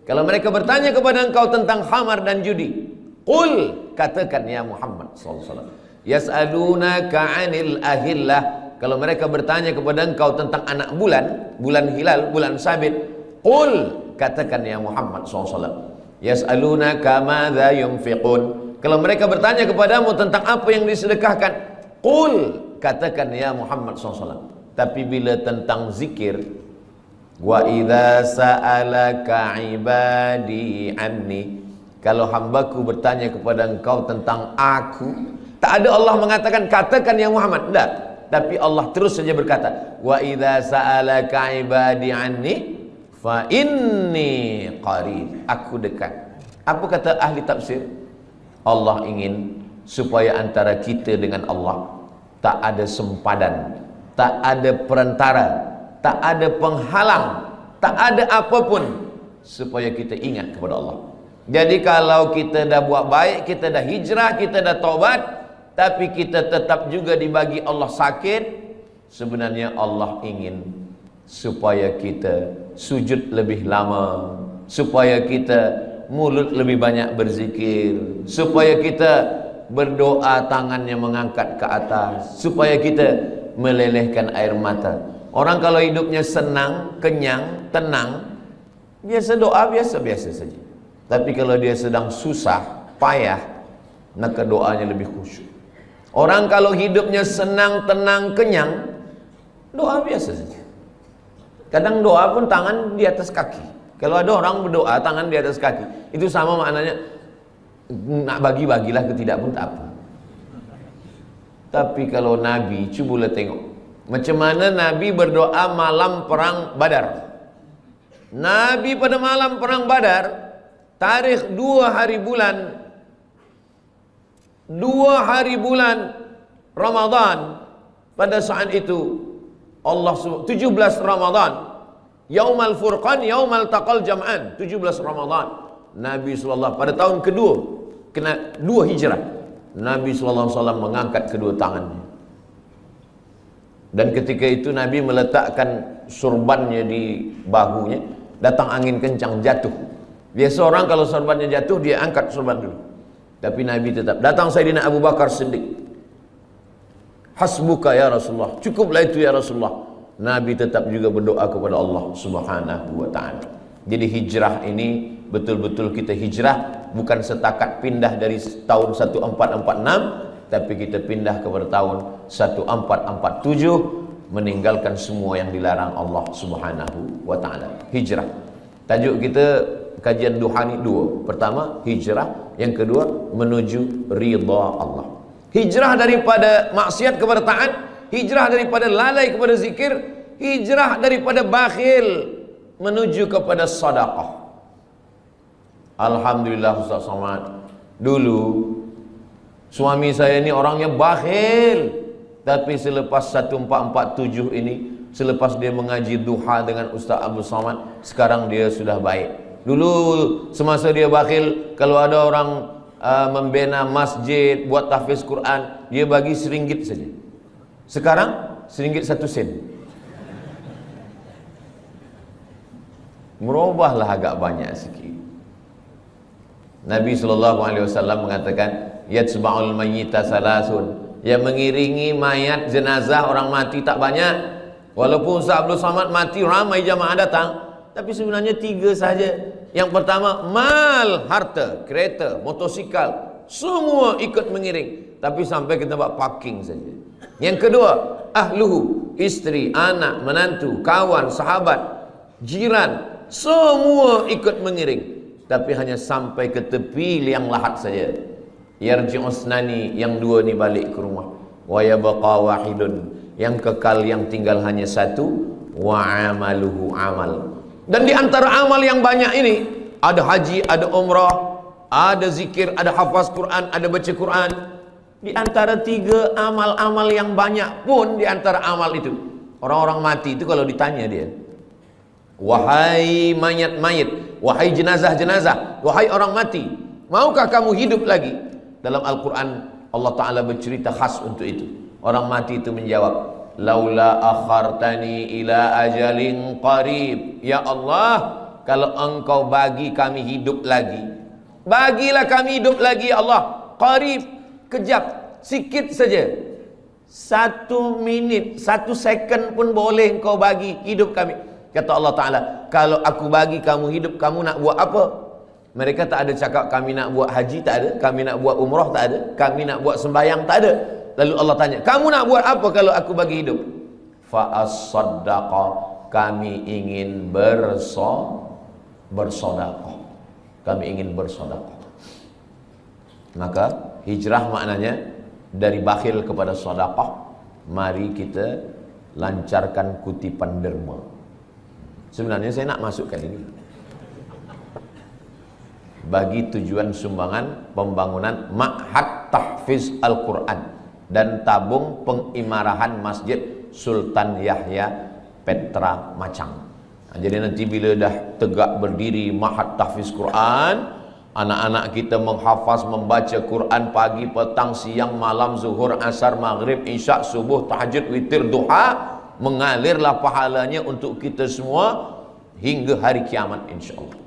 Kalau mereka bertanya kepada engkau tentang khamar dan judi, qul, katakan ya Muhammad SAW, yas'alunaka 'anil ahillah. Kalau mereka bertanya kepada engkau tentang anak bulan, bulan hilal, bulan sabit, qul, katakan ya Muhammad SAW, yas'alunaka madza yunfiqun. Kalau mereka bertanya kepadamu tentang apa yang disedekahkan, qul, katakan ya Muhammad SAW. Tapi bila tentang zikir, wa idza sa'alaka ibadi anni, kalau hambaku bertanya kepada engkau tentang aku, tak ada Allah mengatakan katakan ya Muhammad, tidak. Tapi Allah terus saja berkata, wa idza sa'alaka ibadi anni fa inni qarib, aku dekat. Apa kata ahli tafsir? Allah ingin supaya antara kita dengan Allah tak ada sempadan, tak ada perantara, tak ada penghalang, tak ada apapun, supaya kita ingat kepada Allah. Jadi kalau kita dah buat baik, kita dah hijrah, kita dah taubat, tapi kita tetap juga dibagi Allah sakit, sebenarnya Allah ingin supaya kita sujud lebih lama, supaya kita mulut lebih banyak berzikir, supaya kita berdoa tangannya mengangkat ke atas, supaya kita melelehkan air mata. Orang kalau hidupnya senang, kenyang, tenang, biasa doa biasa-biasa saja. Tapi kalau dia sedang susah, payah, maka doanya lebih khusyuk. Orang kalau hidupnya senang, tenang, kenyang, doa biasa saja. Kadang doa pun tangan di atas kaki. Kalau ada orang berdoa tangan di atas kaki, itu sama maknanya nak bagi-bagilah ke tidak pun tak apa. Tapi kalau Nabi, cubalah tengok macam mana Nabi berdoa malam perang Badar. Nabi pada malam perang Badar, tarikh 2 hari bulan Ramadan, pada saat itu Allah 17 Ramadan, Yaumal Furqan, Yaumal Taqal Jam'an, 17 Ramadan. Nabi SAW pada tahun kedua, kena 2 hijrah, Nabi SAW mengangkat kedua tangannya. Dan ketika itu Nabi meletakkan surbannya di bahunya, datang angin kencang, jatuh. Biasa orang kalau surbannya jatuh, dia angkat surban dulu. Tapi Nabi tetap. Datang Sayyidina Abu Bakar Siddiq, hasbuka ya Rasulullah, cukuplah itu ya Rasulullah. Nabi tetap juga berdoa kepada Allah Subhanahu wa ta'ala. Jadi hijrah ini betul-betul kita hijrah, bukan setakat pindah dari tahun 1446, tapi kita pindah kepada tahun 1447, meninggalkan semua yang dilarang Allah Subhanahu wa ta'ala. Hijrah. Tajuk kita kajian duha ni 2. Pertama, hijrah. Yang kedua, menuju ridha Allah. Hijrah daripada maksiat kepada taat, hijrah daripada lalai kepada zikir, hijrah daripada bakhil menuju kepada sedekah. Alhamdulillah Ustaz Somad, dulu suami saya ni orangnya bakhil, tapi selepas 1447 ini, selepas dia mengaji duha dengan Ustaz Abdul Somad, sekarang dia sudah baik. Dulu semasa dia bakhil, kalau ada orang membina masjid, buat tahfiz Quran, dia bagi RM1 saja. Sekarang RM1 1 sen. Merubahlah agak banyak sikit. Nabi SAW mengatakan, yatsba'ul mayyita salasun, yang mengiringi mayat jenazah orang mati tak banyak. Walaupun Ustaz Abdul Samad mati, ramai jamaah datang, tapi sebenarnya 3 saja. Yang pertama, mal, harta, kereta, motosikal, semua ikut mengiring. tapi sampai ke tempat parking saja. Yang kedua, ahluhu, istri, anak, menantu, kawan, sahabat, jiran, semua ikut mengiring. Tapi hanya sampai ke tepi liang lahat saja. Yarji'u usnani, yang dua ni balik ke rumah. Wa yabqa wahidun, yang kekal, yang tinggal hanya satu. Wa amaluhu amal. Dan di antara amal yang banyak ini, ada haji, ada umrah, ada zikir, ada hafaz Quran, ada baca Quran. Di antara tiga amal-amal yang banyak pun, di antara amal itu, orang-orang mati itu kalau ditanya dia, wahai mayat-mayat, wahai jenazah-jenazah, wahai orang mati, maukah kamu hidup lagi? Dalam Al-Quran Allah Ta'ala bercerita khas untuk itu. Orang mati itu menjawab, laula akhartani ila ajalin qarib. Ya Allah, kalau engkau bagi kami hidup lagi, bagilah kami hidup lagi ya Allah. Qarib, kejap, sikit saja. 1 minit, 1 second pun boleh engkau bagi hidup kami. Kata Allah Ta'ala, kalau aku bagi kamu hidup, kamu nak buat apa? Mereka tak ada cakap kami nak buat haji, tak ada. Kami nak buat umrah, tak ada. Kami nak buat sembahyang, tak ada. Lalu Allah tanya, kamu nak buat apa kalau aku bagi hidup? Fa'as-saddaqa, kami ingin bersedekah. Kami ingin bersedekah. Maka hijrah maknanya dari bakhil kepada sedekah. Mari kita lancarkan kutipan derma. Sebenarnya saya nak masukkan ini bagi tujuan sumbangan pembangunan Ma'had Tahfiz Al-Quran dan tabung pengimarahan Masjid Sultan Yahya Petra Macang. Jadi nanti bila dah tegak berdiri Ma'had Tahfiz Quran, anak-anak kita menghafaz, membaca Quran pagi, petang, siang, malam, zuhur, asar, maghrib, isyak, subuh, tahajud, witir, duha, mengalirlah pahalanya untuk kita semua hingga hari kiamat insyaAllah.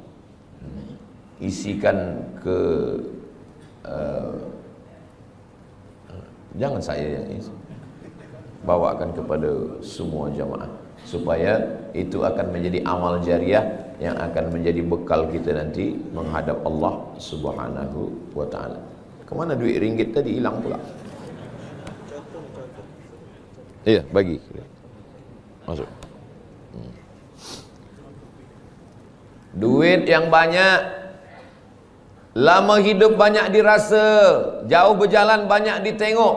Isikan ke jangan saya yang isi, bawakan kepada semua jamaah, supaya itu akan menjadi amal jariah yang akan menjadi bekal kita nanti menghadap Allah Subhanahu wa ta'ala. Kemana duit ringgit tadi? Hilang pula. Iya, bagi masuk. Duit yang banyak, lama hidup banyak dirasa, jauh berjalan banyak ditengok.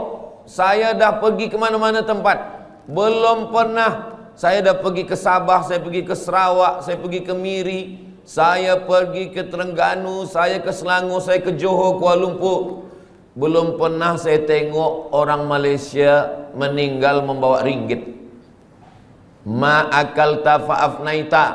Saya dah pergi ke mana-mana tempat, belum pernah. Saya dah pergi ke Sabah, saya pergi ke Sarawak, saya pergi ke Miri, saya pergi ke Terengganu, saya ke Selangor, saya ke Johor, Kuala Lumpur. Belum pernah saya tengok orang Malaysia meninggal membawa ringgit. Ma'akalta fa'afnaita,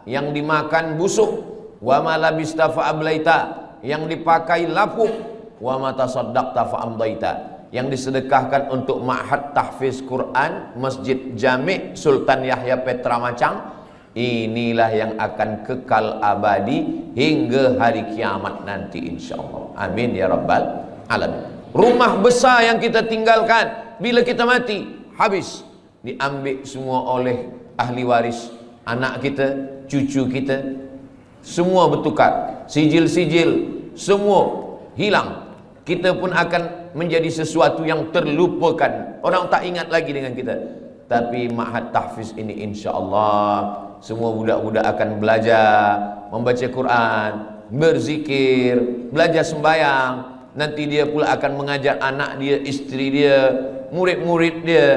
yang dimakan busuk. Wa ma labista fa'ablaita, yang dipakai lapuk. Wa ma tasaddaqta fa'amdaita, yang disedekahkan untuk Ma'had Tahfiz Quran Masjid Jami' Sultan Yahya Petra Macang. Inilah yang akan kekal abadi hingga hari kiamat nanti insyaAllah. Amin ya rabbal alamin. Rumah besar yang kita tinggalkan, bila kita mati, habis, diambil semua oleh ahli waris, anak kita, cucu kita, semua bertukar, sijil-sijil semua hilang. Kita pun akan menjadi sesuatu yang terlupakan, orang tak ingat lagi dengan kita. Tapi Ma'had Tahfiz ini insya-Allah semua budak-budak akan belajar membaca Quran, berzikir, belajar sembahyang. Nanti dia pula akan mengajar anak dia, isteri dia, murid-murid dia.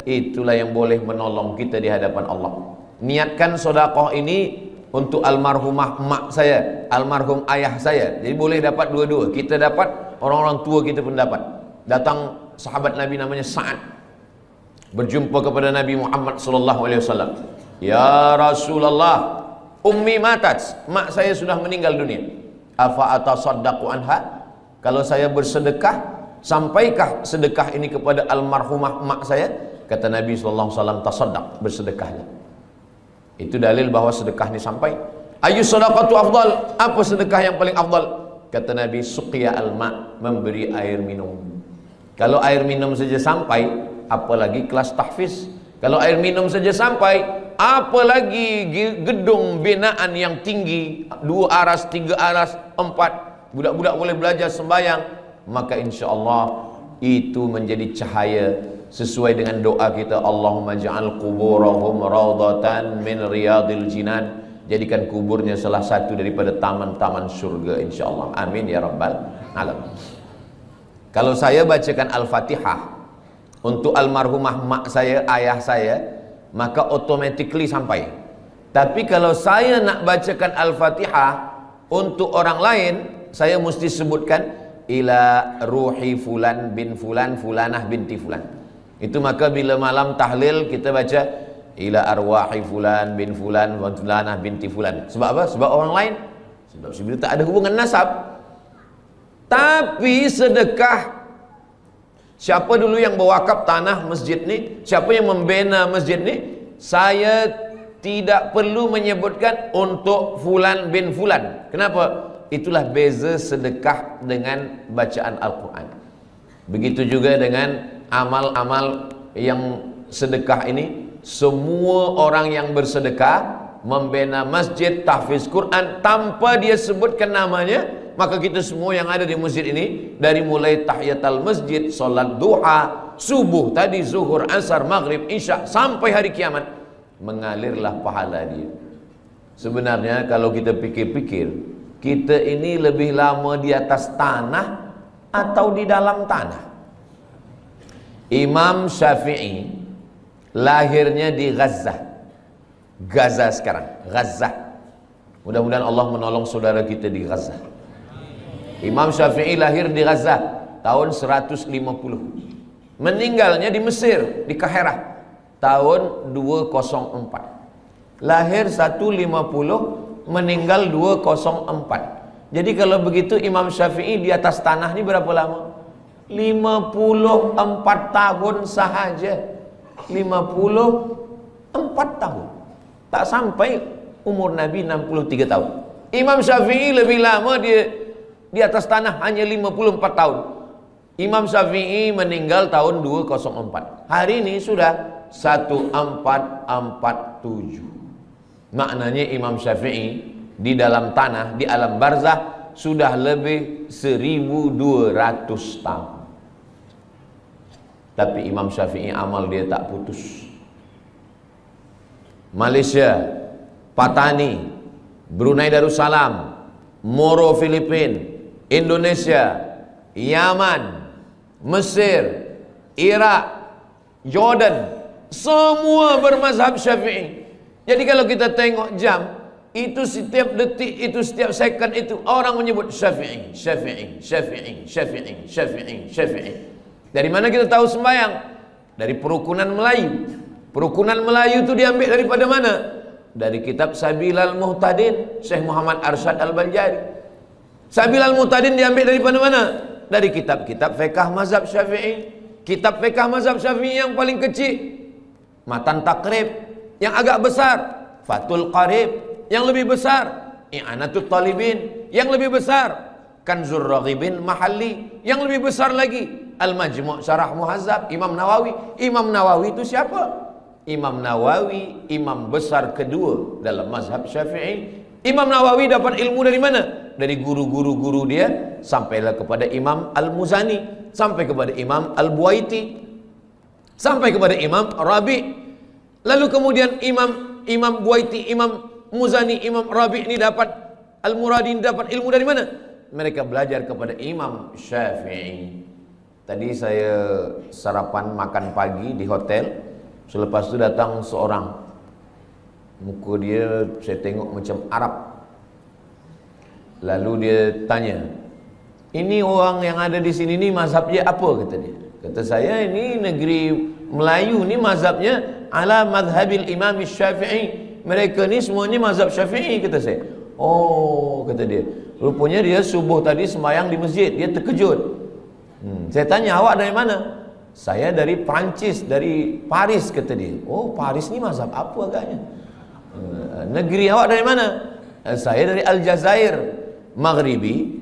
Itulah yang boleh menolong kita di hadapan Allah. Niatkan sedekah ini untuk almarhumah mak saya, almarhum ayah saya. Jadi boleh dapat dua-dua. Kita dapat, orang-orang tua kita pun dapat. Datang sahabat Nabi namanya Sa'ad, berjumpa kepada Nabi Muhammad sallallahu alaihi wasallam. Ya Rasulullah, ummi matat, mak saya sudah meninggal dunia. Afa atasaddaqu anha? Kalau saya bersedekah, sampaikah sedekah ini kepada almarhumah mak saya? Kata Nabi sallallahu alaihi wasallam, tasaddaq, bersedekahlah. Itu dalil bahawa sedekah ini sampai. Ayu sadaqatu afdal, apa sedekah yang paling afdal? Kata Nabi, suqiya al-ma, memberi air minum. Kalau air minum saja sampai, apalagi kelas tahfiz. Kalau air minum saja sampai, apalagi gedung binaan yang tinggi, 2 aras, 3 aras, 4, budak-budak boleh belajar sembahyang. Maka insya Allah itu menjadi cahaya sesuai dengan doa kita, Allahumma ja'al quburahum raudatan min riyadil jinan, jadikan kuburnya salah satu daripada taman-taman surga insyaallah, amin ya rabbal alamin. Kalau saya bacakan Al-Fatihah untuk almarhumah mak saya, ayah saya, maka automatically sampai. Tapi kalau saya nak bacakan Al-Fatihah untuk orang lain, saya mesti sebutkan ila ruhi fulan bin fulan fulanah binti fulan. Itu maka bila malam tahlil kita baca ila arwahi fulan bin fulan wa fulanah binti fulan. Sebab apa? Sebab orang lain. Sebab sebenarnya tak ada hubungan nasab. Tapi sedekah, siapa dulu yang berwakaf tanah masjid ni, siapa yang membina masjid ni, saya tidak perlu menyebutkan untuk fulan bin fulan. Kenapa? Itulah beza sedekah dengan bacaan Al-Quran. Begitu juga dengan amal-amal yang sedekah ini. Semua orang yang bersedekah, membina masjid, tahfiz Quran, tanpa dia sebutkan namanya, maka kita semua yang ada di masjid ini, dari mulai tahiyatul masjid, solat duha, subuh tadi, zuhur, asar, maghrib, isya, sampai hari kiamat, mengalirlah pahala dia. Sebenarnya kalau kita pikir-pikir, kita ini lebih lama di atas tanah atau di dalam tanah? Imam Syafi'i lahirnya di Gaza. Gaza sekarang, Gaza. Mudah-mudahan Allah menolong saudara kita di Gaza. Imam Syafi'i lahir di Gaza tahun 150. Meninggalnya di Mesir, di Kahirah tahun 204. Lahir 150, meninggal 204. Jadi kalau begitu Imam Syafi'i di atas tanah ini berapa lama? 54 tahun sahaja. 54 tahun. Tak sampai umur Nabi 63 tahun. Imam Syafi'i lebih lama dia di atas tanah, hanya 54 tahun. Imam Syafi'i meninggal tahun 204. Hari ini sudah 1447. Maknanya Imam Syafi'i di dalam tanah, di alam barzah, sudah lebih 1200 tahun. Tapi Imam Syafi'i amal dia tak putus. Malaysia, Patani, Brunei Darussalam, Moro Filipina, Indonesia, Yaman, Mesir, Iraq, Jordan, semua bermazhab Syafi'i. Jadi kalau kita tengok jam, itu setiap detik, itu setiap second, itu orang menyebut Syafi'i, Syafi'i, Syafi'i, Syafi'i, Syafi'i, Syafi'i. Dari mana kita tahu sembahyang? Dari perukunan Melayu. Perukunan Melayu itu diambil daripada mana? Dari kitab Sabilal Muhtadin, Syekh Muhammad Arsyad Al-Banjari. Sabilal Muhtadin diambil daripada mana? Dari kitab-kitab fiqh mazhab Syafi'i. Kitab fiqh mazhab Syafi'i yang paling kecil, Matan Taqrib. Yang agak besar, Fathul Qarib. Yang lebih besar, I'anatul Talibin. Yang lebih besar, Kanzur Raghibin Mahalli. Yang lebih besar lagi, Al-Majmu' Syarah Muhazzab, Imam Nawawi. Imam Nawawi itu siapa? Imam Nawawi, imam besar kedua dalam mazhab Syafi'i. Imam Nawawi dapat ilmu dari mana? Dari guru-guru dia, sampailah kepada Imam Al-Muzani, sampai kepada Imam Al-Buaiti, sampai kepada Imam Rabi'. Lalu kemudian Imam Buaiti, Imam Muzani, Imam Rabi' ini dapat, Al-Muradi ini dapat ilmu dari mana? Mereka belajar kepada Imam Syafi'i. Tadi saya sarapan makan pagi di hotel. Selepas itu datang seorang, muka dia saya tengok macam Arab. Lalu dia tanya, ini orang yang ada di sini ni mazhabnya apa? Kata dia. Kata saya, ini negeri Melayu ni mazhabnya ala madhabil Imam Syafi'i. Mereka ni semuanya mazhab Syafi'i, kata saya. Oh, kata dia, rupanya dia subuh tadi sembahyang di masjid. Dia terkejut. Saya tanya, awak dari mana? Saya dari Perancis, dari Paris, kata dia. Oh, Paris ni mazhab apa agaknya? Negeri awak dari mana? Saya dari Aljazair Maghribi,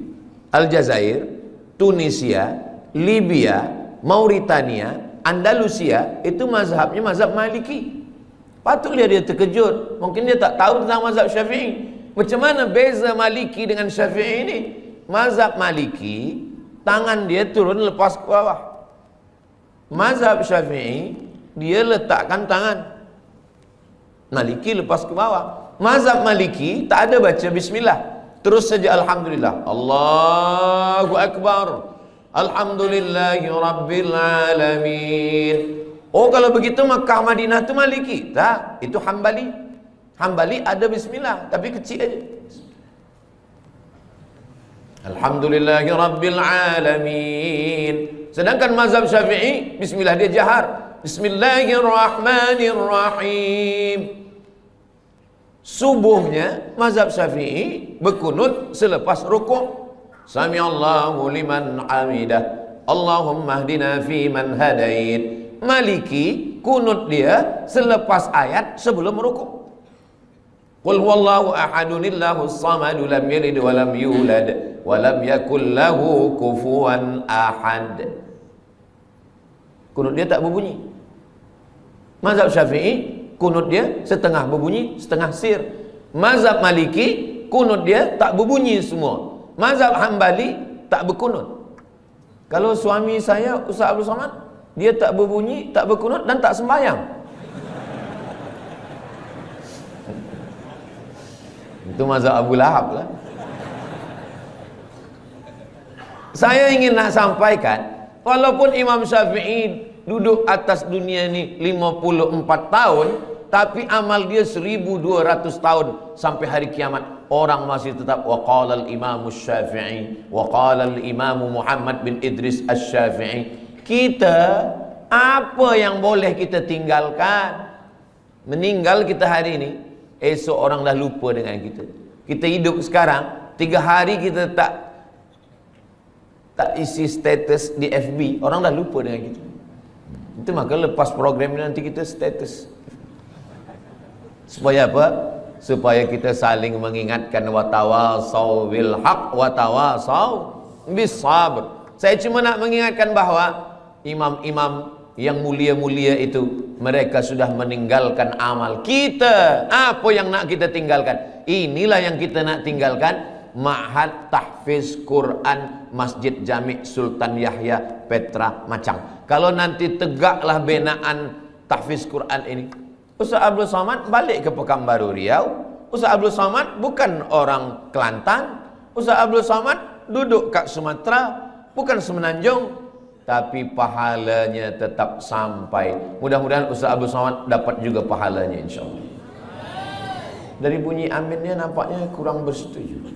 Aljazair, Tunisia, Libya, Mauritania, Andalusia. Itu mazhabnya mazhab Maliki. Patutlah dia terkejut. Mungkin dia tak tahu tentang mazhab Syafi'i. Macam mana beza Maliki dengan Syafi'i ini? Mazhab Maliki, tangan dia turun lepas ke bawah. Mazhab Syafi'i dia letakkan tangan. Maliki lepas ke bawah. Mazhab Maliki tak ada baca bismillah, terus saja alhamdulillah. Allahu akbar. Alhamdulillahi rabbil alamin. Oh, kalau begitu Makkah Madinah itu Maliki. Tak, itu Hambali. Hambali ada bismillah tapi kecil aja. Alhamdulillahi rabbil alamin. Sedangkan mazhab Syafi'i bismillah dia jahar. Bismillahirrahmanirrahim. Subuhnya mazhab Syafi'i berkunut selepas rukuk. Sami'allahu liman hamidah. Allahumma hdina fi man hadait. Maliki kunut dia selepas ayat sebelum rukuk. Qul huwallahu ahadunillahus samadu lam yalid wa lam yulad wa lam yakul lahu kufuwan ahad. Kunut dia tak berbunyi. Mazhab Syafi'i kunut dia setengah berbunyi, setengah sir. Mazhab Maliki kunut dia tak berbunyi semua. Mazhab Hambali tak berkunut. Kalau suami saya Ustaz Abdul Somad, dia tak berbunyi, tak berkunut dan tak sembahyang. Itu mazhab Abu Lahab lah. Saya ingin nak sampaikan, walaupun Imam Syafi'i duduk atas dunia ni 54 tahun, tapi amal dia 1200 tahun sampai hari kiamat. Orang masih tetap waqala al-Imam Syafi'i, waqala al-Imam Muhammad bin Idris Asy-Syafi'i. Kita apa yang boleh kita tinggalkan? Meninggal kita hari ini, esok orang dah lupa dengan kita. Kita hidup sekarang 3 hari kita tak isi status di FB, orang dah lupa dengan kita. Itu maka lepas program ini nanti kita status. Supaya apa? Supaya kita saling mengingatkan, watawasau bil haq watawasau bis sabr. Saya cuma nak mengingatkan bahawa imam-imam yang mulia-mulia itu mereka sudah meninggalkan amal. Kita apa yang nak kita tinggalkan? Inilah yang kita nak tinggalkan. Ma'had Tahfiz Quran Masjid Jami' Sultan Yahya Petra Macang. Kalau nanti tegaklah binaan Tahfiz Quran ini, Ustaz Abdul Somad balik ke Pekanbaru Riau. Ustaz Abdul Somad bukan orang Kelantan. Ustaz Abdul Somad duduk kat Sumatera, bukan Semenanjung, tapi pahalanya tetap sampai. Mudah-mudahan Ustaz Abdul Somad dapat juga pahalanya, insyaAllah. Dari bunyi aminnya nampaknya kurang bersetuju.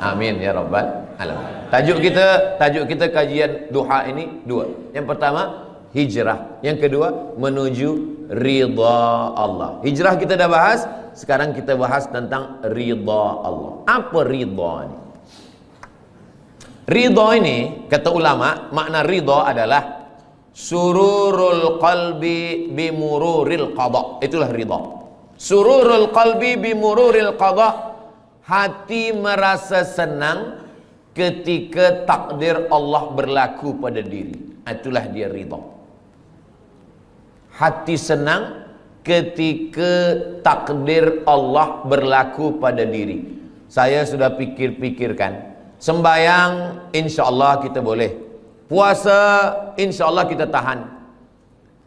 Amin ya rabbal alamin. Tajuk kita kajian duha ini dua. Yang pertama hijrah, yang kedua menuju ridha Allah. Hijrah kita dah bahas, sekarang kita bahas tentang ridha Allah. Apa ridha ini? Ridha ini kata ulama, makna ridha adalah sururul qalbi bimururil qada. Itulah ridha. Sururul qalbi bimururil qada. Hati merasa senang ketika takdir Allah berlaku pada diri. Itulah dia ridha. Hati senang ketika takdir Allah berlaku pada diri. Saya sudah pikir-pikirkan. Sembayang insya-Allah kita boleh. Puasa insya-Allah kita tahan.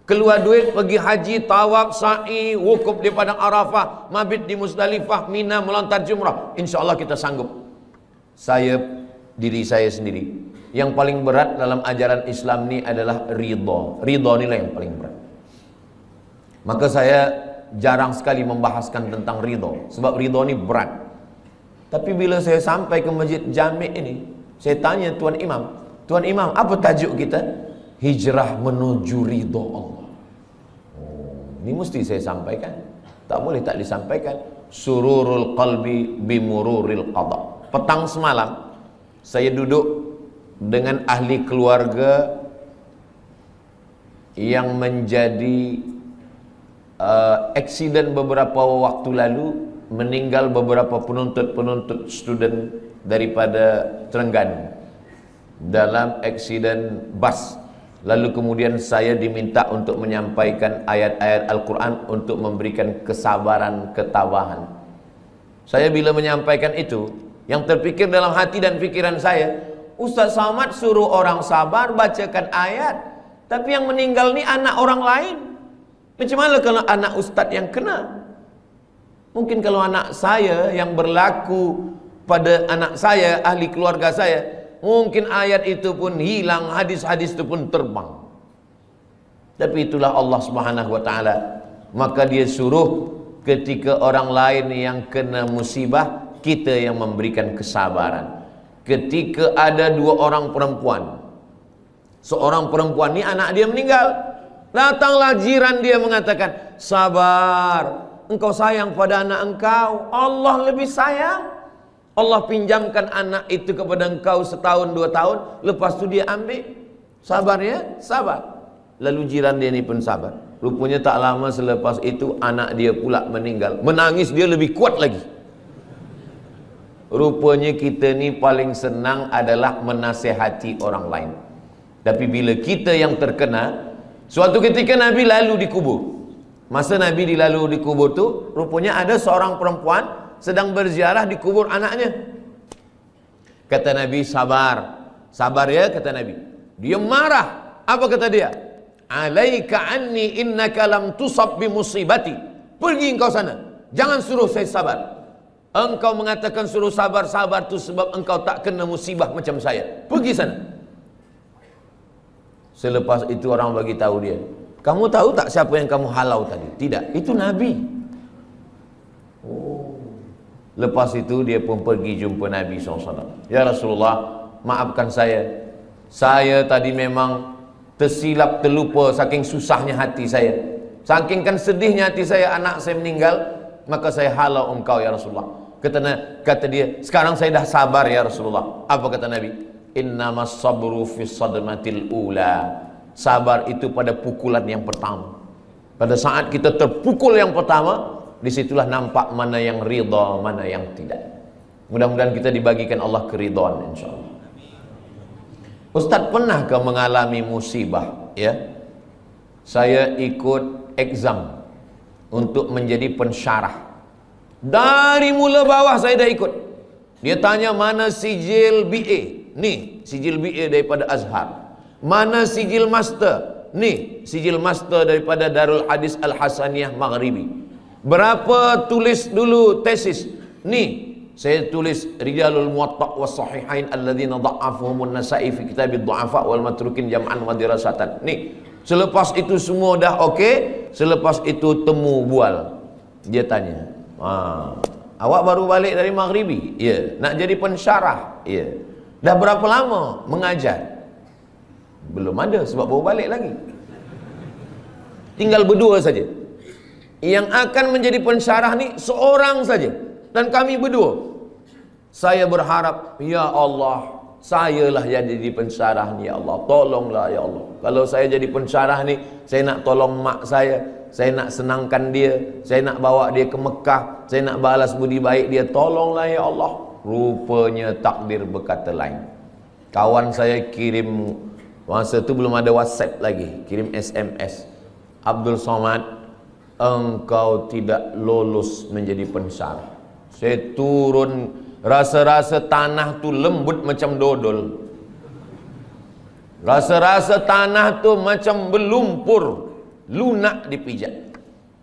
Keluar duit pergi haji, tawaf, sa'i, wukuf di padang Arafah, mabit di Muzdalifah, Mina, melontar jumrah, insya-Allah kita sanggup. Diri saya sendiri, yang paling berat dalam ajaran Islam ini adalah ridha. Ridha inilah yang paling berat. Maka saya jarang sekali membahaskan tentang ridha, sebab ridha ini berat. Tapi bila saya sampai ke Masjid Jami' ini, saya tanya Tuan Imam, apa tajuk kita? Hijrah menuju ridha Allah. Ini mesti saya sampaikan. Tak boleh tak disampaikan. Sururul qalbi bimururil qada. Petang semalam saya duduk dengan ahli keluarga yang menjadi aksiden beberapa waktu lalu, meninggal beberapa penuntut student daripada Terengganu dalam aksiden bas. Lalu kemudian saya diminta untuk menyampaikan ayat-ayat Al-Quran untuk memberikan kesabaran, ketabahan. Saya bila menyampaikan itu, yang terpikir dalam hati dan pikiran saya, Ustaz Somad suruh orang sabar, bacakan ayat. Tapi yang meninggal ni anak orang lain. Macam mana kalau anak ustaz yang kena? Mungkin kalau anak saya yang berlaku pada anak saya, ahli keluarga saya, mungkin ayat itu pun hilang, hadis-hadis itu pun terbang. Tapi itulah Allah Subhanahu wa taala. Maka dia suruh ketika orang lain yang kena musibah, kita yang memberikan kesabaran. Ketika ada dua orang perempuan, seorang perempuan ni anak dia meninggal, datanglah jiran dia mengatakan, sabar, engkau sayang pada anak engkau, Allah lebih sayang. Allah pinjamkan anak itu kepada engkau setahun, 2 tahun, lepas tu dia ambil. Sabar ya, sabar. Lalu jiran dia ni pun sabar. Rupanya tak lama selepas itu anak dia pula meninggal. Menangis dia lebih kuat lagi. Rupanya kita ni paling senang adalah menasihati orang lain. Tapi bila kita yang terkena, suatu ketika Nabi lalu dikubur. Masa Nabi dilalu dikubur tu, rupanya ada seorang perempuan sedang berziarah di kubur anaknya. Kata Nabi, sabar. Sabar ya, kata Nabi. Dia marah. Apa kata dia? Alaika anni innaka lam tusab bi musibati. Pergi engkau sana. Jangan suruh saya sabar. Engkau mengatakan suruh sabar-sabar tu sebab engkau tak kena musibah macam saya. Pergi sana. Selepas itu orang bagi tahu dia, kamu tahu tak siapa yang kamu halau tadi? Tidak, itu Nabi. Oh. Lepas itu dia pun pergi jumpa Nabi SAW. Ya Rasulullah, maafkan saya. Saya tadi memang tersilap, terlupa saking susahnya hati saya. Saking kan sedihnya hati saya, anak saya meninggal, maka saya halau engkau ya Rasulullah. Kata dia, sekarang saya dah sabar ya Rasulullah. Apa kata Nabi? Innamas sabru fi sadmatil ula. Sabar itu pada pukulan yang pertama. Pada saat kita terpukul yang pertama, disitulah nampak mana yang ridha, mana yang tidak. Mudah-mudahan kita dibagikan Allah keridhaan insyaallah. Ustaz, pernahkah mengalami musibah? Ya, saya ikut exam untuk menjadi pensyarah. Dari mula bawah saya dah ikut. Dia tanya mana sijil BA. Nih, sijil BA daripada Azhar. Mana sijil master? Nih, sijil master daripada Darul Hadis Al-Hasaniyah Maghribi. Berapa tulis dulu tesis? Nih, saya tulis Rijalul Muwatta' was Sahihain alladzina dha'afuhumun Nasa'i fi kitabid du'afa wal matrukin jam'an wa dirasatan. Nih, selepas itu semua dah okey, selepas itu temu bual. Dia tanya, awak baru balik dari Maghribi? Ya. Nak jadi pensyarah? Ya. Dah berapa lama mengajar? Belum ada, sebab baru balik lagi. Tinggal berdua saja. Yang akan menjadi pensyarah ni seorang saja, dan kami berdua. Saya berharap, ya Allah, sayalah yang jadi pensyarah ni ya Allah. Tolonglah ya Allah. Kalau saya jadi pensyarah ni, saya nak tolong mak saya nak senangkan dia, saya nak bawa dia ke Mekah, saya nak balas budi baik dia. Tolonglah ya Allah. Rupanya takdir berkata lain. Kawan saya kirim, masa tu belum ada WhatsApp lagi, kirim SMS. Abdul Somad, engkau tidak lolos menjadi pensyarah. Saya turun, rasa-rasa tanah tu lembut macam dodol. Rasa-rasa tanah tu macam berlumpur, lunak dipijak.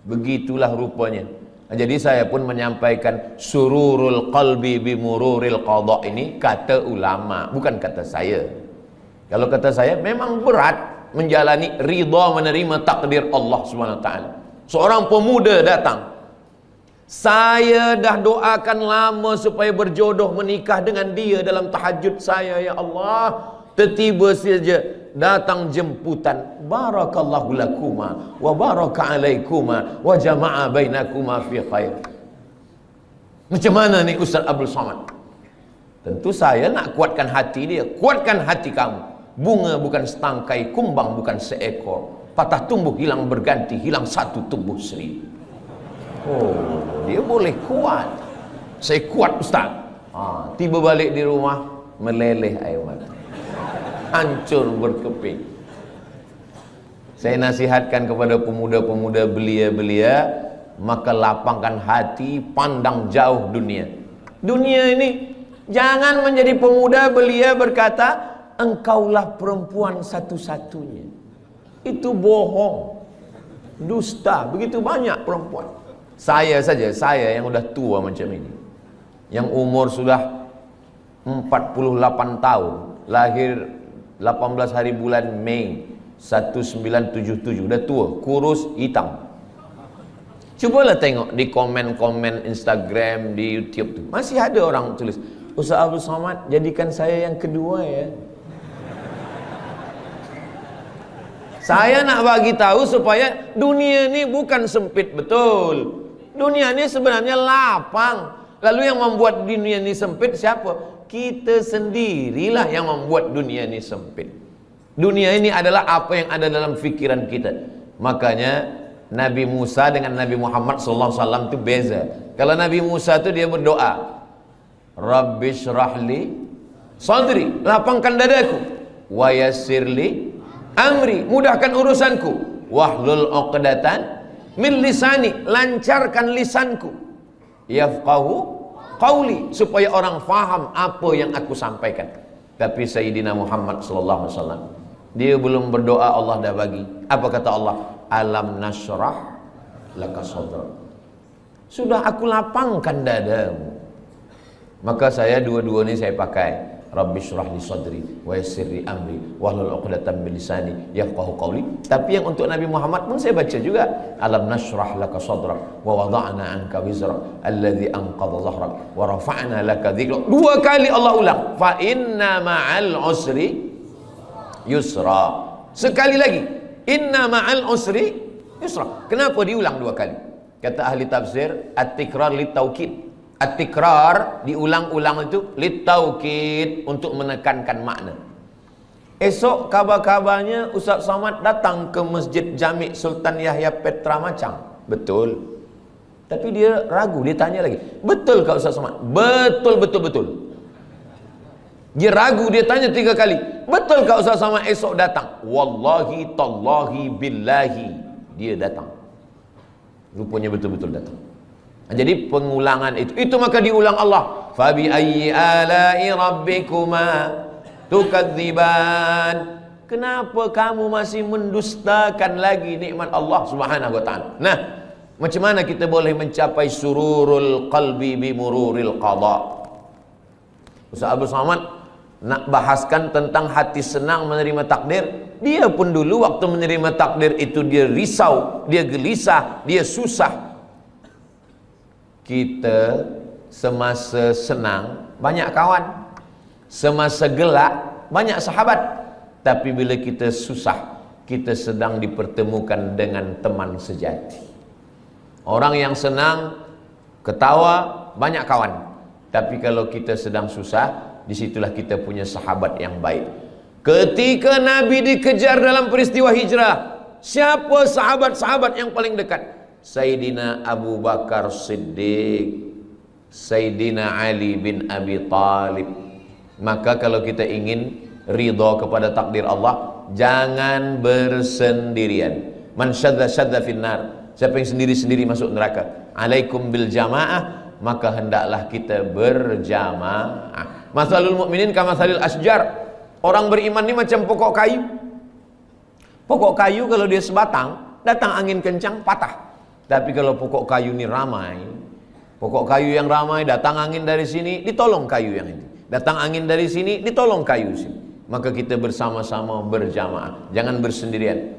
Begitulah rupanya. Jadi saya pun menyampaikan sururul qalbi bimururil qadha, ini kata ulama, bukan kata saya. Kalau kata saya, memang berat menjalani ridha, menerima takdir Allah SWT. Seorang pemuda datang, saya dah doakan lama supaya berjodoh menikah dengan dia dalam tahajud saya ya Allah. Tiba-tiba saja datang jemputan, barakallahu lakuma wa baraka alaikuma wa jama'a bainakuma fi khair. Macam mana ni Ustaz Abdul Somad? Tentu saya nak kuatkan hati dia. Kuatkan hati kamu. Bunga bukan setangkai, kumbang bukan seekor. Patah tumbuh hilang berganti, hilang satu tumbuh seribu. Oh, dia boleh kuat. Saya kuat Ustaz. Tiba balik di rumah, meleleh air mata, hancur berkeping. Saya nasihatkan kepada pemuda-pemuda belia-belia, maka lapangkan hati, pandang jauh dunia. Dunia ini, jangan menjadi pemuda belia berkata, engkaulah perempuan satu-satunya. Itu bohong, dusta. Begitu banyak perempuan. Saya saja, saya yang udah tua macam ini, yang umur sudah 48 tahun, lahir 18 hari bulan Mei 1977, udah tua, kurus, hitam. Cobalah tengok di komen-komen Instagram, di YouTube tuh, masih ada orang tulis, Ustaz Abdul Somad, jadikan saya yang kedua ya. Saya nak bagi tahu supaya dunia ini bukan sempit betul. Dunia ini sebenarnya lapang. Lalu yang membuat dunia ini sempit siapa? Kita sendirilah yang membuat dunia ini sempit. Dunia ini adalah apa yang ada dalam fikiran kita. Makanya Nabi Musa dengan Nabi Muhammad SAW itu beza. Kalau Nabi Musa itu dia berdoa, Rabbi syrahli sadri, lapangkan dadaku, wa yassirli amri, mudahkan urusanku, wahlul uqdatan min lisani, lancarkan lisanku, yafqahu qauli, supaya orang faham apa yang aku sampaikan. Tapi Sayyidina Muhammad SAW, dia belum berdoa Allah dah bagi. Apa kata Allah? Alam nashrah laka sadrak, sudah aku lapangkan dadamu. Maka saya dua-dua ini saya pakai, Rabbi syrah li sadri wa yassir li amri wahlul 'uqdatam min lisani yafqahu qawli. Tapi yang untuk Nabi Muhammad pun saya baca juga, alam nashrah laka sadrak wa wada'na anka wizrak alladhi anqadha dhahrak wa rafa'na laka dhikrak. Dua kali Allah ulang, fa inna ma'al usri yusra. Sekali lagi, inna ma'al usri yusra. Kenapa diulang dua kali? Kata ahli tafsir, at-tikrar lit-taukid. At-tikrar diulang-ulang itu lit-taukid, untuk menekankan makna. Esok kabar-kabarnya Ustaz Somad datang ke Masjid Jami' Sultan Yahya Petra Macang. Betul. Tapi dia ragu, dia tanya lagi, betul kah Ustaz Somad? Betul, betul, betul. Dia ragu, dia tanya 3 kali, betul kah Ustaz Somad esok datang? Wallahi, tallahi, billahi, dia datang. Rupanya betul-betul datang. Jadi pengulangan itu maka diulang Allah. Fabi ayyi ala'i rabbikuma tukadziban. Kenapa kamu masih mendustakan lagi nikmat Allah Subhanahu wa taala? Nah, macam mana kita boleh mencapai sururul qalbi bi mururil qada? Ustaz Abdul Somad nak bahaskan tentang hati senang menerima takdir. Dia pun dulu waktu menerima takdir itu dia risau, dia gelisah, dia susah. Kita semasa senang banyak kawan, semasa gelak banyak sahabat. Tapi bila kita susah, kita sedang dipertemukan dengan teman sejati. Orang yang senang, ketawa, banyak kawan. Tapi kalau kita sedang susah, disitulah kita punya sahabat yang baik. Ketika Nabi dikejar dalam peristiwa hijrah, siapa sahabat-sahabat yang paling dekat? Sayyidina Abu Bakar Siddiq, Sayyidina Ali bin Abi Talib. Maka kalau kita ingin ridha kepada takdir Allah, jangan bersendirian. Man syadza finnar, siapa yang sendiri-sendiri masuk neraka. Alaikum bil jamaah, maka hendaklah kita berjamaah. Masalul mukminin kamatsalil asjar. Orang beriman ini macam pokok kayu. Pokok kayu kalau dia sebatang, datang angin kencang patah. Tapi kalau pokok kayu ini ramai, pokok kayu yang ramai, datang angin dari sini, ditolong kayu yang ini. Datang angin dari sini, ditolong kayu sini. Maka kita bersama-sama berjamaah, jangan bersendirian.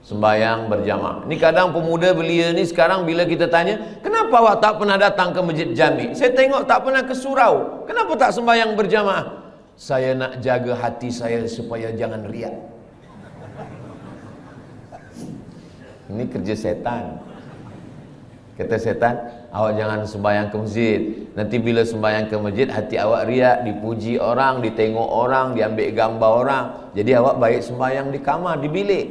Sembayang berjamaah. Ini kadang pemuda belia ni sekarang bila kita tanya, kenapa awak tak pernah datang ke Masjid Jami'? Saya tengok tak pernah ke surau. Kenapa tak sembayang berjamaah? Saya nak jaga hati saya supaya jangan riak. Ini kerja setan. Kata setan, awak jangan sembahyang ke masjid. Nanti bila sembahyang ke masjid, hati awak riak, dipuji orang, ditengok orang, diambil gambar orang. Jadi awak baik sembahyang di kamar, di bilik.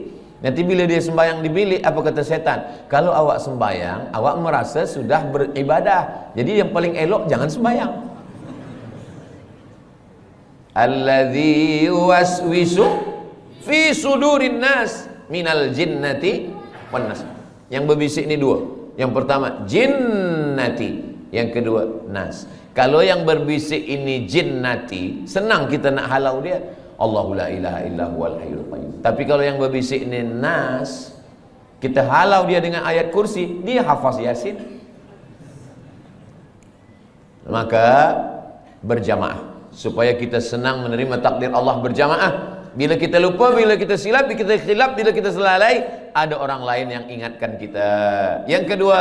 Nanti bila dia sembahyang di bilik, apa kata setan? Kalau awak sembahyang, awak merasa sudah beribadah. Jadi yang paling elok jangan sembahyang. Alladzi yuwaswisu fi sudurin nas minal jinnati wan nas. Yang berbisik ni dua. Yang pertama jinnati, yang kedua nas. Kalau yang berbisik ini jinnati, senang kita nak halau dia. Allahu la ilaha illa huwal hayyul qayyum. Tapi kalau yang berbisik ni Nas, kita halau dia dengan ayat kursi, dia hafaz Yasin. Maka berjamaah supaya kita senang menerima takdir Allah berjamaah. Bila kita lupa, bila kita silap, bila kita khilaf, bila kita selalai, ada orang lain yang ingatkan kita. Yang kedua,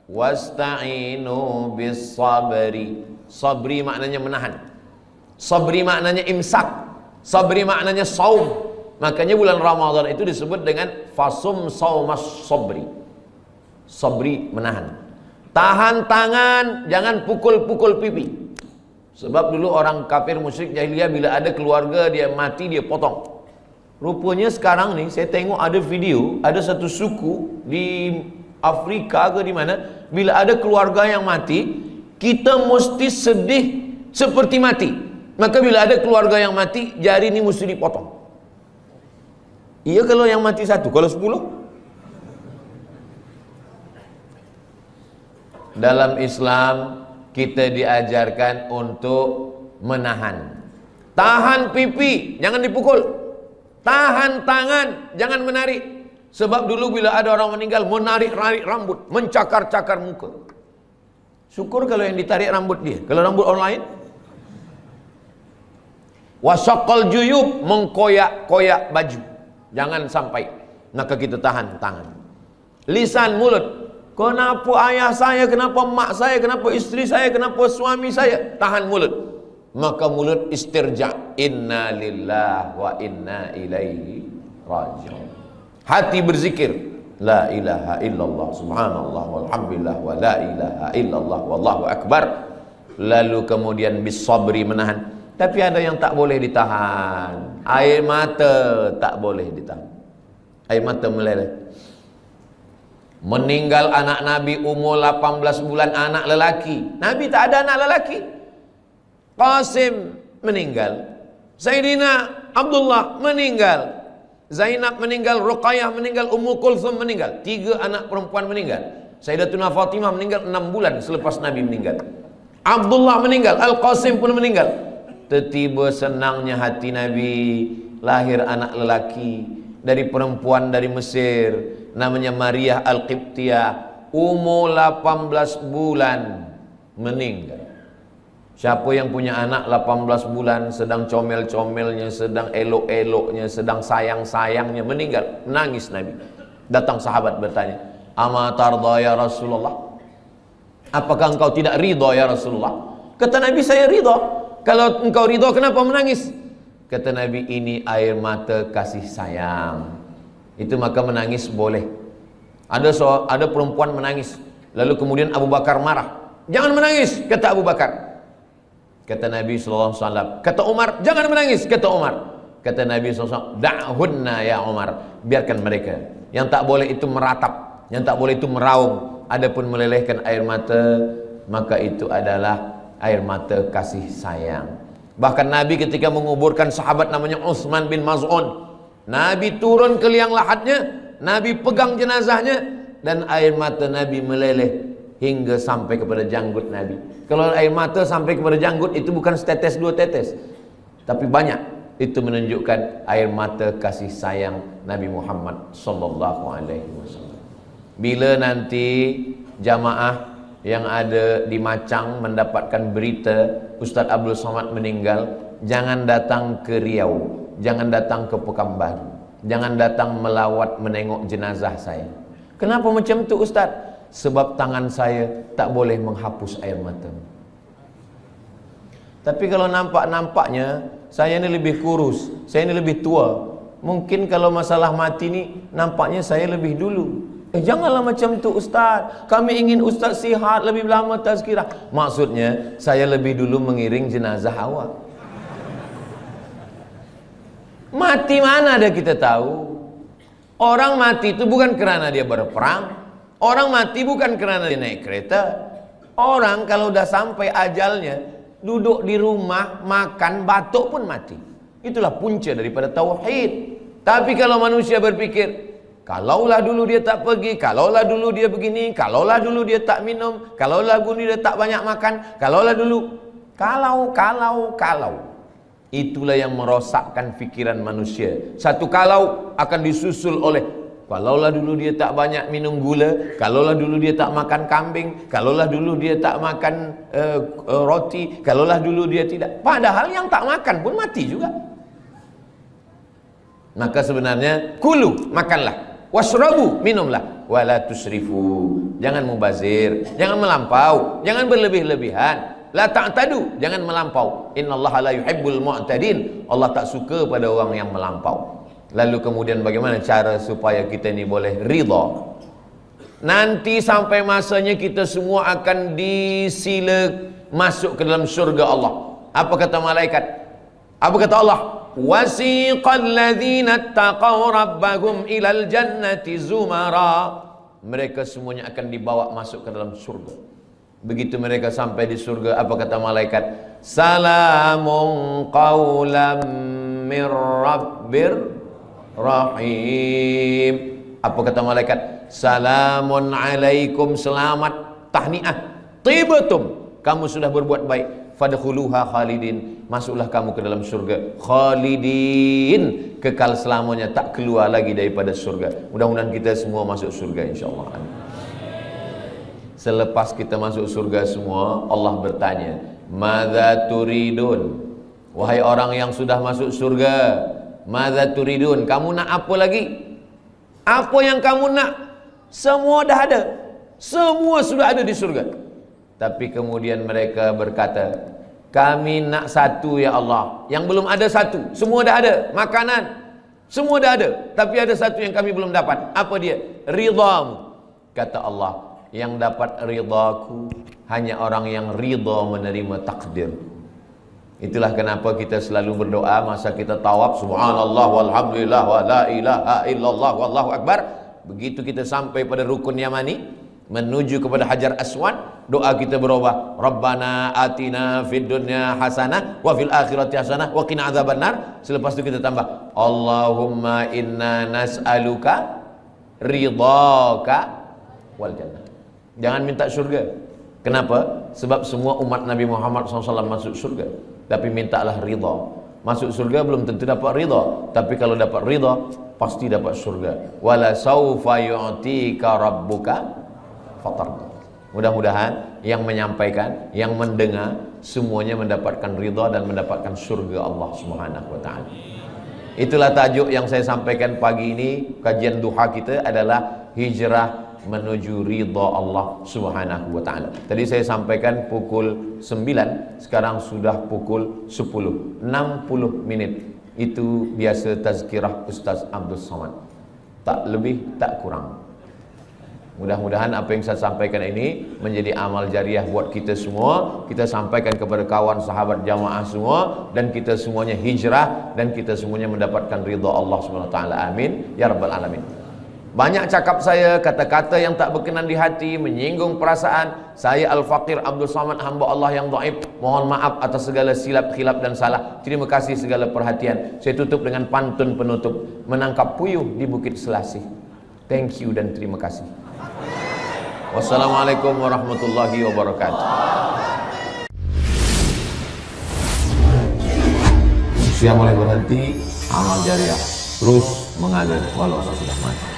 wasta'inu bis sabri. Sabri maknanya menahan. Sabri maknanya imsak. Sabri maknanya saum. Makanya bulan Ramadan itu disebut dengan fasum saumas sabri. Sabri menahan. Tahan tangan, jangan pukul-pukul pipi. Sebab dulu orang kafir musyrik jahiliyah bila ada keluarga dia mati dia potong. Rupanya sekarang ni saya tengok ada video, ada satu suku di Afrika ke di mana, bila ada keluarga yang mati, kita mesti sedih seperti mati. Maka bila ada keluarga yang mati, jari ni mesti dipotong. Iya kalau yang mati satu, kalau 10? Dalam Islam kita diajarkan untuk menahan. Tahan pipi, jangan dipukul. Tahan tangan, jangan menarik. Sebab dulu bila ada orang meninggal, menarik-narik rambut, mencakar-cakar muka. Syukur kalau yang ditarik rambut dia. Kalau rambut orang lain, wasaqqal juyub, mengkoyak-koyak baju. Jangan sampai. Maka kita tahan tangan. Lisan, mulut. Kenapa ayah saya, kenapa mak saya, kenapa isteri saya, kenapa suami saya? Tahan mulut. Maka mulut istirja. Inna lillahi wa inna ilaihi raji'un. Hati berzikir. La ilaha illallah, subhanallah, walhamdulillah, wa la ilaha illallah, wallahu akbar. Lalu kemudian bisabri, menahan. Tapi ada yang tak boleh ditahan. Air mata tak boleh ditahan. Air mata meleleh. Meninggal anak Nabi umur 18 bulan, anak lelaki. Nabi tak ada anak lelaki. Qasim meninggal, Sayyidina Abdullah meninggal, Zainab meninggal, Ruqayyah meninggal, Ummu Kulthum meninggal. 3 anak perempuan meninggal. Sayyidatuna Fatimah meninggal 6 bulan selepas Nabi meninggal. Abdullah meninggal, Al-Qasim pun meninggal. Tiba-tiba senangnya hati Nabi, lahir anak lelaki dari perempuan dari Mesir, namanya Maria Al-Qibtiyah, umur 18 bulan meninggal. Siapa yang punya anak 18 bulan, sedang comel-comelnya, sedang elok-eloknya, sedang sayang-sayangnya, meninggal, menangis Nabi. Datang sahabat bertanya, "Ama tarda ya Rasulullah?" Apakah engkau tidak ridha ya Rasulullah? Kata Nabi, saya ridha. Kalau engkau ridha, kenapa menangis? Kata Nabi, ini air mata kasih sayang. Itu maka menangis boleh. Ada perempuan menangis, lalu kemudian Abu Bakar marah. Jangan menangis, kata Abu Bakar. Kata Nabi SAW. Kata Umar, jangan menangis, kata Umar. Kata Nabi SAW, da'hunna ya Umar, biarkan mereka. Yang tak boleh itu meratap, yang tak boleh itu meraung. Adapun melelehkan air mata, maka itu adalah air mata kasih sayang. Bahkan Nabi ketika menguburkan sahabat namanya Utsman bin Maz'un, Nabi turun ke liang lahatnya, Nabi pegang jenazahnya, dan air mata Nabi meleleh hingga sampai kepada janggut Nabi. Kalau air mata sampai kepada janggut, itu bukan setetes 2 tetes, tapi banyak. Itu menunjukkan air mata kasih sayang Nabi Muhammad sallallahu alaihi wasallam. Bila nanti jamaah yang ada di Macang mendapatkan berita Ustaz Abdul Somad meninggal, jangan datang ke Riau, jangan datang ke Pekanbaru, jangan datang melawat menengok jenazah saya. Kenapa macam tu Ustaz? Sebab tangan saya tak boleh menghapus air mata. Tapi kalau nampak-nampaknya saya ni lebih kurus, saya ni lebih tua, mungkin kalau masalah mati ni nampaknya saya lebih dulu. Janganlah macam tu Ustaz, kami ingin Ustaz sihat lebih lama tazkirah. Maksudnya saya lebih dulu mengiring jenazah awak. Mati mana ada kita tahu. Orang mati itu bukan kerana dia berperang, orang mati bukan kerana dia naik kereta. Orang kalau udah sampai ajalnya, duduk di rumah, makan, batuk pun mati. Itulah punca daripada tauhid. Tapi kalau manusia berpikir, kalaulah dulu dia tak pergi, kalaulah dulu dia begini, kalaulah dulu dia tak minum, kalaulah dulu dia tak banyak makan, kalaulah dulu, kalau. Itulah yang merosakkan fikiran manusia. Satu kalau akan disusul oleh, kalaulah dulu dia tak banyak minum gula, kalaulah dulu dia tak makan kambing, kalaulah dulu dia tak makan roti, kalaulah dulu dia tidak. Padahal yang tak makan pun mati juga. Maka sebenarnya kulu, makanlah, washrabu, minumlah, wala tusrifu, jangan mubazir, jangan melampau, jangan berlebih-lebihan. La ta'tadu, jangan melampau. Innallaha la yuhibbul mu'tadin. Allah tak suka pada orang yang melampau. Lalu kemudian bagaimana cara supaya kita ni boleh ridha? Nanti sampai masanya kita semua akan disila masuk ke dalam syurga Allah. Apa kata malaikat? Apa kata Allah? Wasiqal ladzina taqaw rabbahum ilal jannati zumara. Mereka semuanya akan dibawa masuk ke dalam surga. Begitu mereka sampai di surga, apa kata malaikat? Salamun qawlam mir rabbir rahim. Apa kata malaikat? Salamun alaikum, selamat, tahniah, tibatum, kamu sudah berbuat baik. Fadkhuluha khalidin, masuklah kamu ke dalam surga khalidin, kekal selamanya, tak keluar lagi daripada surga. Mudah-mudahan kita semua masuk surga insyaallah. Selepas kita masuk surga semua, Allah bertanya, madza turidun? Wahai orang yang sudah masuk surga, madza turidun? Kamu nak apa lagi? Apa yang kamu nak? Semua dah ada. Semua sudah ada di surga. Tapi kemudian mereka berkata, kami nak satu ya Allah. Yang belum ada satu. Semua dah ada. Makanan semua dah ada. Tapi ada satu yang kami belum dapat. Apa dia? Ridhamu. Kata Allah, yang dapat ridhaku hanya orang yang ridha menerima takdir. Itulah kenapa kita selalu berdoa masa kita tawaf, subhanallah walhamdulillah wa la ilaha illallah wallahu akbar. Begitu kita sampai pada rukun yamani, menuju kepada Hajar Aswad, doa kita berubah, Rabbana atina fid dunya hasanah wa fil akhirati hasanah wa qina adzabannar. Selepas itu kita tambah, Allahumma inna nas'aluka ridhaka wal jannah. Jangan minta surga. Kenapa? Sebab semua umat Nabi Muhammad SAW masuk surga. Tapi mintalah ridha. Masuk surga belum tentu dapat ridha, tapi kalau dapat ridha pasti dapat surga. Wala saufa yu'tika rabbuka fatarda. Mudah-mudahan yang menyampaikan, yang mendengar semuanya mendapatkan ridha dan mendapatkan surga Allah Subhanahu wa taala. Itulah tajuk yang saya sampaikan pagi ini. Kajian duha kita adalah hijrah menuju ridha Allah Subhanahu wa taala. Tadi saya sampaikan pukul 9, sekarang sudah pukul 10. 60 menit. Itu biasa tazkirah Ustaz Abdul Somad. Tak lebih, tak kurang. Mudah-mudahan apa yang saya sampaikan ini menjadi amal jariah buat kita semua. Kita sampaikan kepada kawan sahabat jamaah semua, dan kita semuanya hijrah, dan kita semuanya mendapatkan ridha Allah Subhanahu wa taala. Amin ya rabbal alamin. Banyak cakap saya, kata-kata yang tak berkenan di hati, menyinggung perasaan. Saya Al-Faqir Abdul Somad, hamba Allah yang dhaif. Mohon maaf atas segala silap, khilaf dan salah. Terima kasih segala perhatian. Saya tutup dengan pantun penutup. Menangkap puyuh di Bukit Selasih. Thank you dan terima kasih. Wassalamualaikum warahmatullahi wabarakatuh. Siapa mulai berhenti, amal jariah terus mengalir walau sudah mati.